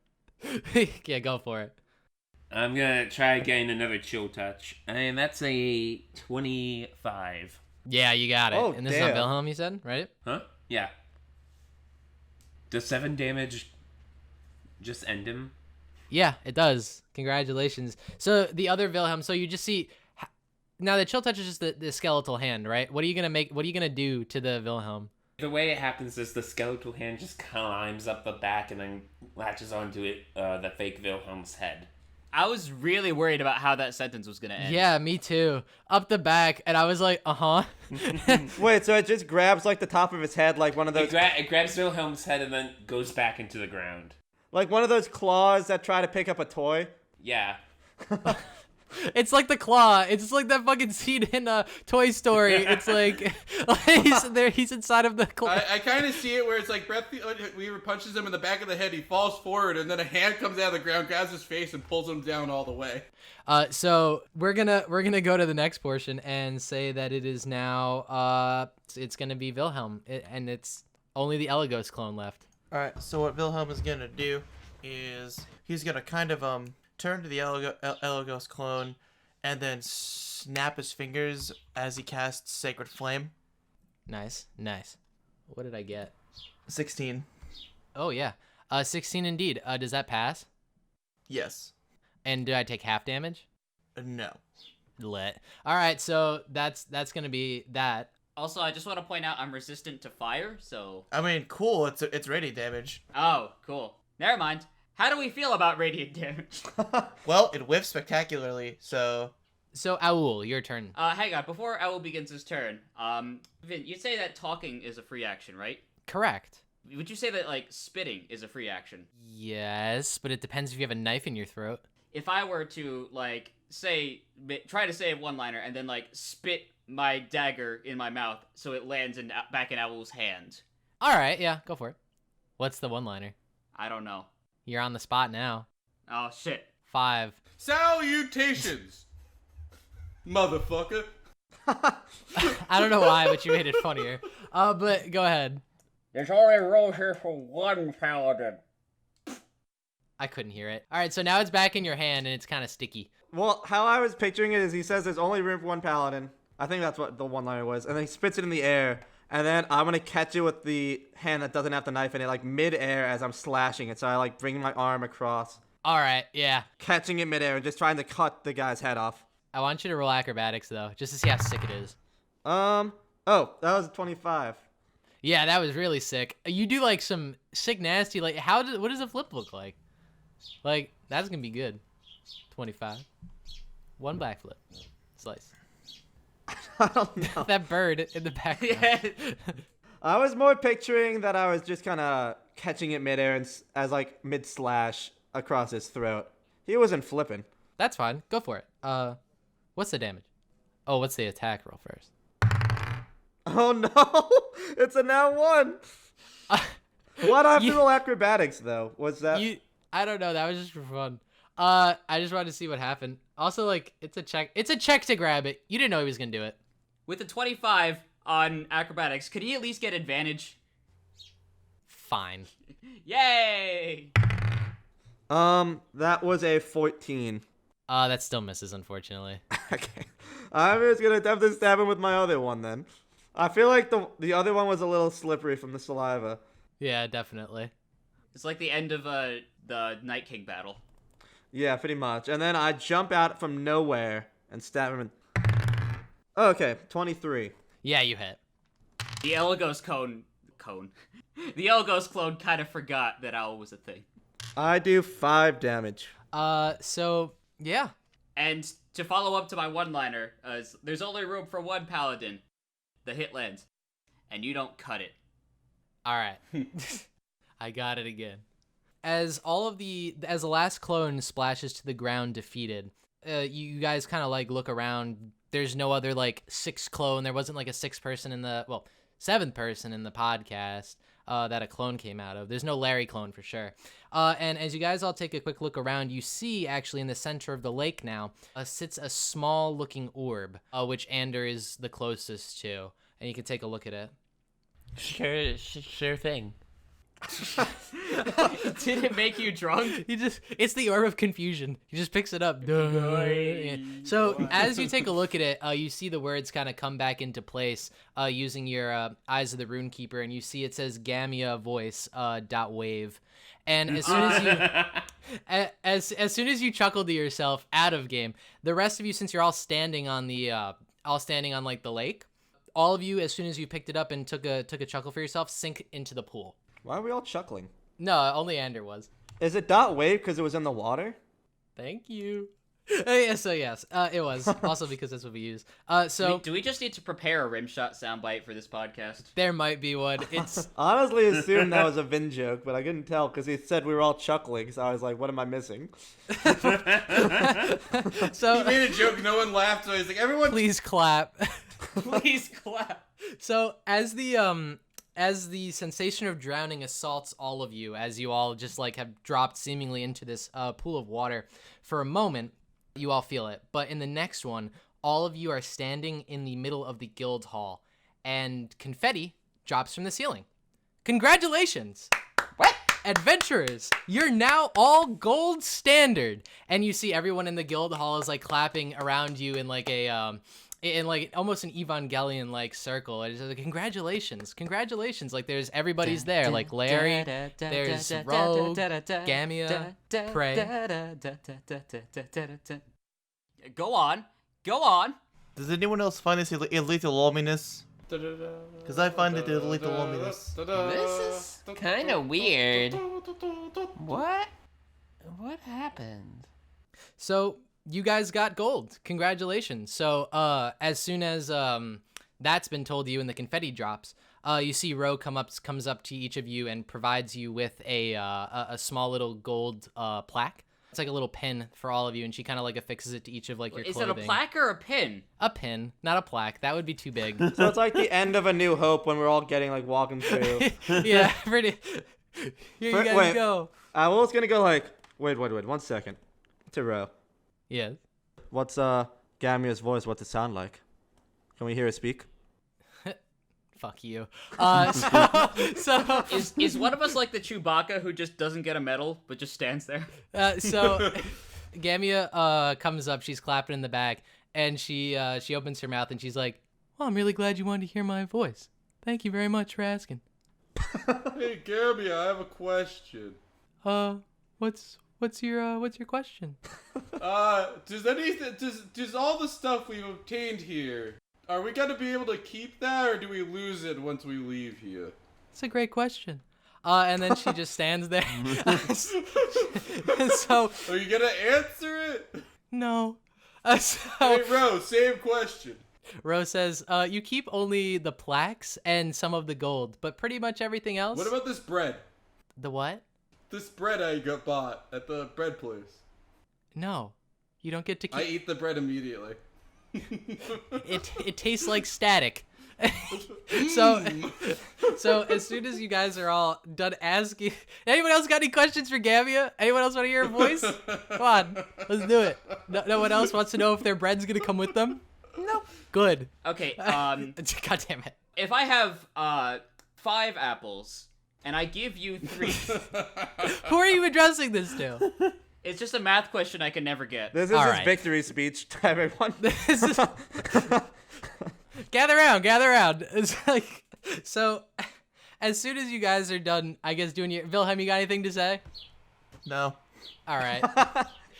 Yeah, go for it. I'm gonna try getting another chill touch, and that's a 25. Yeah, you got it. Oh, and this is on damn. Wilhelm, you said, right? Huh? Yeah. Does 7 damage just end him? Yeah, it does. Congratulations. So the other Wilhelm, so you just see now the chill touch is just the skeletal hand, right? What are you gonna do to the Wilhelm? The way it happens is the skeletal hand just climbs up the back and then latches onto it, the fake Wilhelm's head. I was really worried about how that sentence was gonna end. Yeah, me too. Up the back, and I was like, Wait, so it just grabs like the top of his head, like one of those, It grabs Wilhelm's head and then goes back into the ground. like one of those claws that try to pick up a toy. Yeah. It's like the claw. It's just like that fucking scene in Toy Story. It's like he's inside of the claw. I kind of see it where it's like Brett Weaver punches him in the back of the head, he falls forward, and then a hand comes out of the ground, grabs his face, and pulls him down all the way. So we're gonna go to the next portion and say that it is now it's gonna be Wilhelm, and it's only the Eligos clone left. All right. So what Wilhelm is gonna do is he's gonna kind of turn to the Eligos clone, and then snap his fingers as he casts Sacred Flame. Nice. What did I get? 16. Oh yeah, 16 indeed. Does that pass? Yes. And do I take half damage? No. Lit. All right, so that's gonna be that. Also, I just want to point out I'm resistant to fire, so... I mean, cool. It's radiant damage. Oh, cool. Never mind. How do we feel about radiant damage? Well, it whiffs spectacularly, so... So, Aul, your turn. Hang on. Before Owl begins his turn, Vin, you'd say that talking is a free action, right? Correct. Would you say that, like, spitting is a free action? Yes, but it depends if you have a knife in your throat. If I were to, like, try to say a one-liner and then, like, spit my dagger in my mouth so it lands back in Owl's hand. All right, yeah, go for it. What's the one-liner? I don't know. You're on the spot now. Oh, shit. 5. Salutations, motherfucker. I don't know why, but you made it funnier. But go ahead. There's only room here for one paladin. I couldn't hear it. All right, so now it's back in your hand, and it's kind of sticky. Well, how I was picturing it is he says there's only room for one paladin. I think that's what the one-liner was. And then he spits it in the air. And then I'm going to catch it with the hand that doesn't have the knife in it, like mid-air as I'm slashing it. So I like bring my arm across. All right, yeah. Catching it mid-air and just trying to cut the guy's head off. I want you to roll acrobatics, though, just to see how sick it is. Oh, that was a 25. Yeah, that was really sick. You do, like, some sick, nasty, like, what does a flip look like? Like, that's going to be good. 25. One backflip. Slice. I don't know. That bird in the background. Yeah. I was more picturing that I was just kind of catching it midair and as like mid-slash across his throat. He wasn't flipping. That's fine. Go for it. What's the damage? Oh, what's the attack roll first? Oh no! It's a now 1. Why'd I have to roll acrobatics though? Was that? I don't know. That was just for fun. I just wanted to see what happened. Also, like, it's a check. It's a check to grab it. You didn't know he was gonna do it. With a 25 on acrobatics, could he at least get advantage? Fine. Yay! That was a 14. That still misses, unfortunately. Okay. I'm just gonna attempt to stab him with my other one then. I feel like the other one was a little slippery from the saliva. Yeah, definitely. It's like the end of the Night King battle. Yeah, pretty much. And then I jump out from nowhere and stab him. Okay, 23. Yeah, you hit. The Eligos clone. The Eligos clone kind of forgot that Owl was a thing. I do 5 damage. So yeah. And to follow up to my one-liner, there's only room for one paladin. The hit lands, and you don't cut it. All right. I got it again. As the last clone splashes to the ground defeated, you guys kind of like look around. There's no other like 6th clone. There wasn't like a 6th person 7th person in the podcast that a clone came out of. There's no Larry clone for sure. And as you guys all take a quick look around, you see actually in the center of the lake now sits a small looking orb, which Ander is the closest to, and you can take a look at it. Sure thing. Did it make you drunk? It's the orb of confusion. He just picks it up. Yeah. So as you take a look at it, you see the words kind of come back into place using your Eyes of the Runekeeper, and you see it says Gamia voice dot wave. And as soon as you as soon as you chuckle to yourself out of game, the rest of you, since you're all standing on the like the lake, all of you, as soon as you picked it up and took a chuckle for yourself, sink into the pool. Why are we all chuckling? No, only Ander was. Is it dot wave because it was in the water? Thank you. Yes, it was. Also because that's what we use. Do we just need to prepare a rimshot soundbite for this podcast? There might be one. It's honestly assumed that was a Vin joke, but I couldn't tell because he said we were all chuckling, so I was like, what am I missing? So he made a joke, no one laughed, so he's like, everyone please clap. Please clap. So as the sensation of drowning assaults all of you, as you all just like have dropped seemingly into this pool of water for a moment, you all feel it. But in the next one, all of you are standing in the middle of the guild hall, and confetti drops from the ceiling. Congratulations! What? Adventurers, you're now all gold standard. And you see everyone in the guild hall is like clapping around you in like a in like almost an Evangelion like circle. It's like, congratulations. Like there's everybody's there, like Larry, there's Rogue, Gamia, Prey. Go on. Does anyone else find this illegal loneliness? Because I find it illegal loneliness. This is kind of weird. What happened? So you guys got gold. Congratulations. So as soon as that's been told to you and the confetti drops, you see Rogue comes up to each of you and provides you with a small little gold plaque. It's like a little pin for all of you, and she kind of like affixes it to each of like your clothing. Is it a plaque or a pin? A pin, not a plaque. That would be too big. So it's like the end of A New Hope when we're all getting like walking through. Yeah, pretty. Here you guys go. Well, it's gonna go like wait 1 second. To Ro. Yes. What's Gamia's voice? What's it sound like? Can we hear it speak? Fuck you. So is one of us like the Chewbacca who just doesn't get a medal but just stands there? So Gamia comes up, she's clapping in the back, and she opens her mouth and she's like, "Well, I'm really glad you wanted to hear my voice. Thank you very much for asking." Hey Gamia, I have a question. What's your question? Does all the stuff we've obtained here, are we gonna be able to keep that, or do we lose it once we leave here? It's a great question. And then she just stands there. So are you gonna answer it? No. Hey Ro, same question. Ro says, you keep only the plaques and some of the gold, but pretty much everything else. What about this bread? The what? This bread I got bought at the bread place. No, you don't get to keep. I eat the bread immediately. It tastes like static. So as soon as you guys are all done asking, anyone else got any questions for Gamia? Anyone else want to hear her voice? Come on, let's do it. No one else wants to know if their bread's gonna come with them? Nope. Good. Okay. God damn it. If I have 5 apples and I give you 3, who are you addressing this to? It's just a math question I can never get. This is all his right. victory speech to everyone. Gather around. It's like, so as soon as you guys are done, I guess doing your Wilhelm, you got anything to say? No. All right.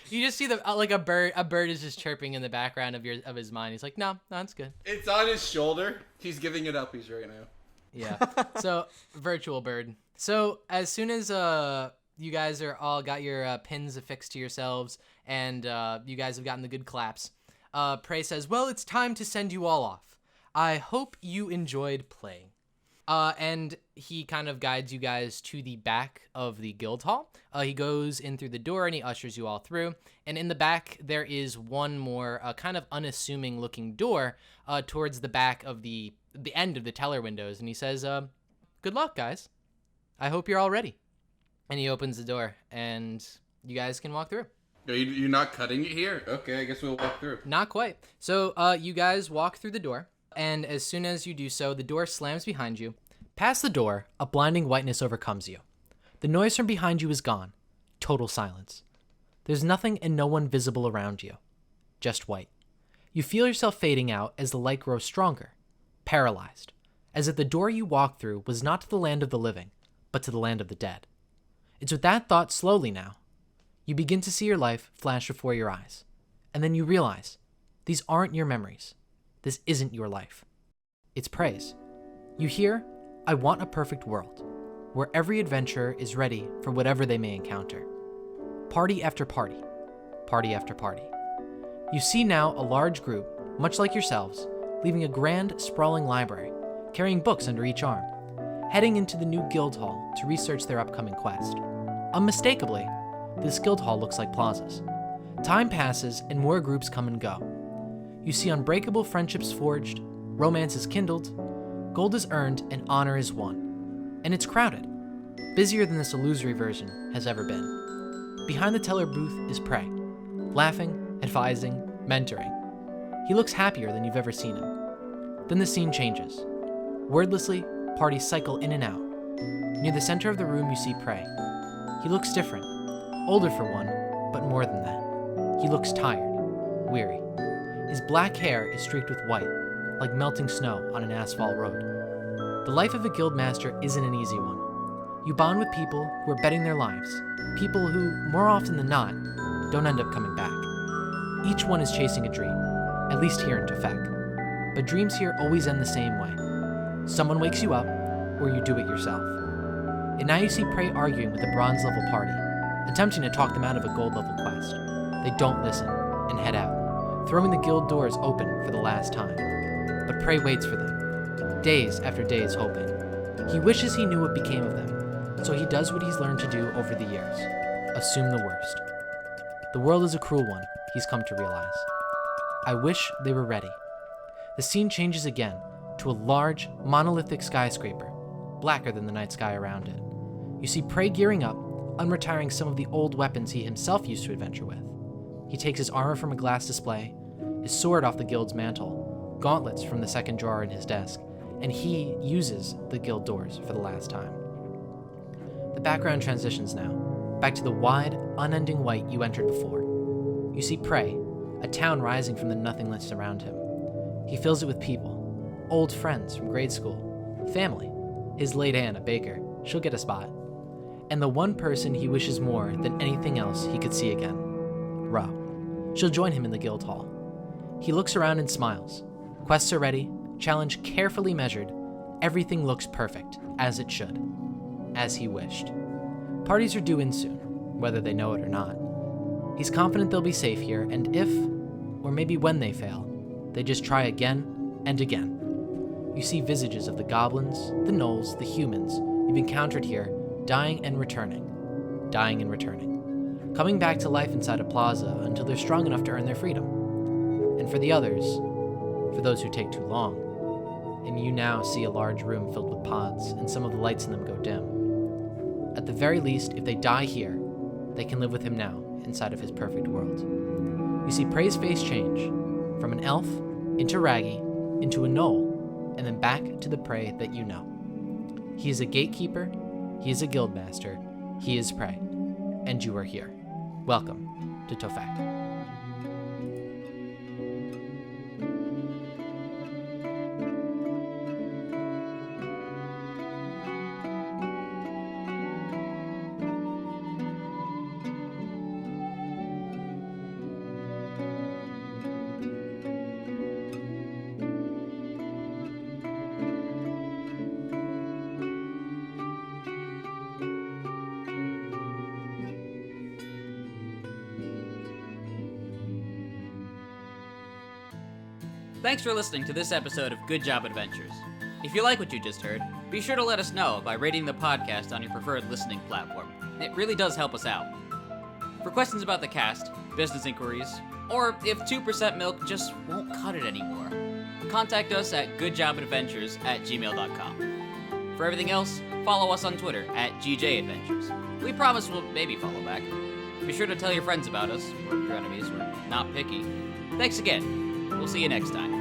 You just see like a bird is just chirping in the background of his mind. He's like, no, it's good. It's on his shoulder. He's giving it up. He's right now. Yeah. So virtual bird. So as soon as you guys are all got your pins affixed to yourselves, and you guys have gotten the good claps, Prey says, well, it's time to send you all off. I hope you enjoyed playing. And he kind of guides you guys to the back of the guild hall. He goes in through the door and he ushers you all through. And in the back, there is one more kind of unassuming looking door towards the back of the end of the teller windows. And he says, good luck, guys. I hope you're all ready. And he opens the door and you guys can walk through. You're not cutting it here? Okay, I guess we'll walk through. Not quite. So you guys walk through the door. And as soon as you do so, the door slams behind you. Past the door, a blinding whiteness overcomes you. The noise from behind you is gone. Total silence. There's nothing and no one visible around you. Just white. You feel yourself fading out as the light grows stronger. Paralyzed. As if the door you walked through was not to the land of the living, but to the land of the dead. It's with that thought slowly now. You begin to see your life flash before your eyes. And then you realize, these aren't your memories. This isn't your life. It's praise. You hear, I want a perfect world, where every adventurer is ready for whatever they may encounter. Party after party. Party after party. You see now a large group, much like yourselves, leaving a grand, sprawling library, carrying books under each arm, heading into the new guild hall to research their upcoming quest. Unmistakably, this guild hall looks like plazas. Time passes and more groups come and go. You see unbreakable friendships forged, romances kindled, gold is earned, and honor is won. And it's crowded, busier than this illusory version has ever been. Behind the teller booth is Prey, laughing, advising, mentoring. He looks happier than you've ever seen him. Then the scene changes. Wordlessly, parties cycle in and out. Near the center of the room you see Prey. He looks different, older for one, but more than that. He looks tired, weary. His black hair is streaked with white, like melting snow on an asphalt road. The life of a guild master isn't an easy one. You bond with people who are betting their lives, people who, more often than not, don't end up coming back. Each one is chasing a dream, at least here in Tophec. But dreams here always end the same way. Someone wakes you up, or you do it yourself. And now you see Prey arguing with a bronze level party, attempting to talk them out of a gold level quest. They don't listen, and head out, throwing the guild doors open for the last time. But Prey waits for them, days after days hoping. He wishes he knew what became of them, so he does what he's learned to do over the years, assume the worst. The world is a cruel one, he's come to realize. I wish they were ready. The scene changes again to a large, monolithic skyscraper, blacker than the night sky around it. You see Prey gearing up, unretiring some of the old weapons he himself used to adventure with. He takes his armor from a glass display, his sword off the guild's mantle, gauntlets from the second drawer in his desk, and he uses the guild doors for the last time. The background transitions now, back to the wide, unending white you entered before. You see Prey, a town rising from the nothingness around him. He fills it with people, old friends from grade school, family, his late aunt, a baker, she'll get a spot, and the one person he wishes more than anything else he could see again, Ra. She'll join him in the guild hall. He looks around and smiles. Quests are ready, challenge carefully measured, everything looks perfect, as it should, as he wished. Parties are due in soon, whether they know it or not. He's confident they'll be safe here, and if, or maybe when they fail, they just try again and again. You see visages of the goblins, the gnolls, the humans you've encountered here, dying and returning, coming back to life inside a plaza until they're strong enough to earn their freedom. And for the others, for those who take too long, and you now see a large room filled with pods, and some of the lights in them go dim. At the very least, if they die here, they can live with him now, inside of his perfect world. You see Prey's face change, from an elf, into Raggy, into a gnoll, and then back to the Prey that you know. He is a gatekeeper, he is a guild master, he is Prey, and you are here. Welcome to Tophec. Thanks for listening to this episode of Good Job Adventures. If you like what you just heard, be sure to let us know by rating the podcast on your preferred listening platform. It really does help us out. For questions about the cast, business inquiries, or if 2% milk just won't cut it anymore, contact us at goodjobadventures@gmail.com. For everything else, follow us on Twitter @GJAdventures. We promise we'll maybe follow back. Be sure to tell your friends about us, or your enemies. We're not picky. Thanks again. We'll see you next time.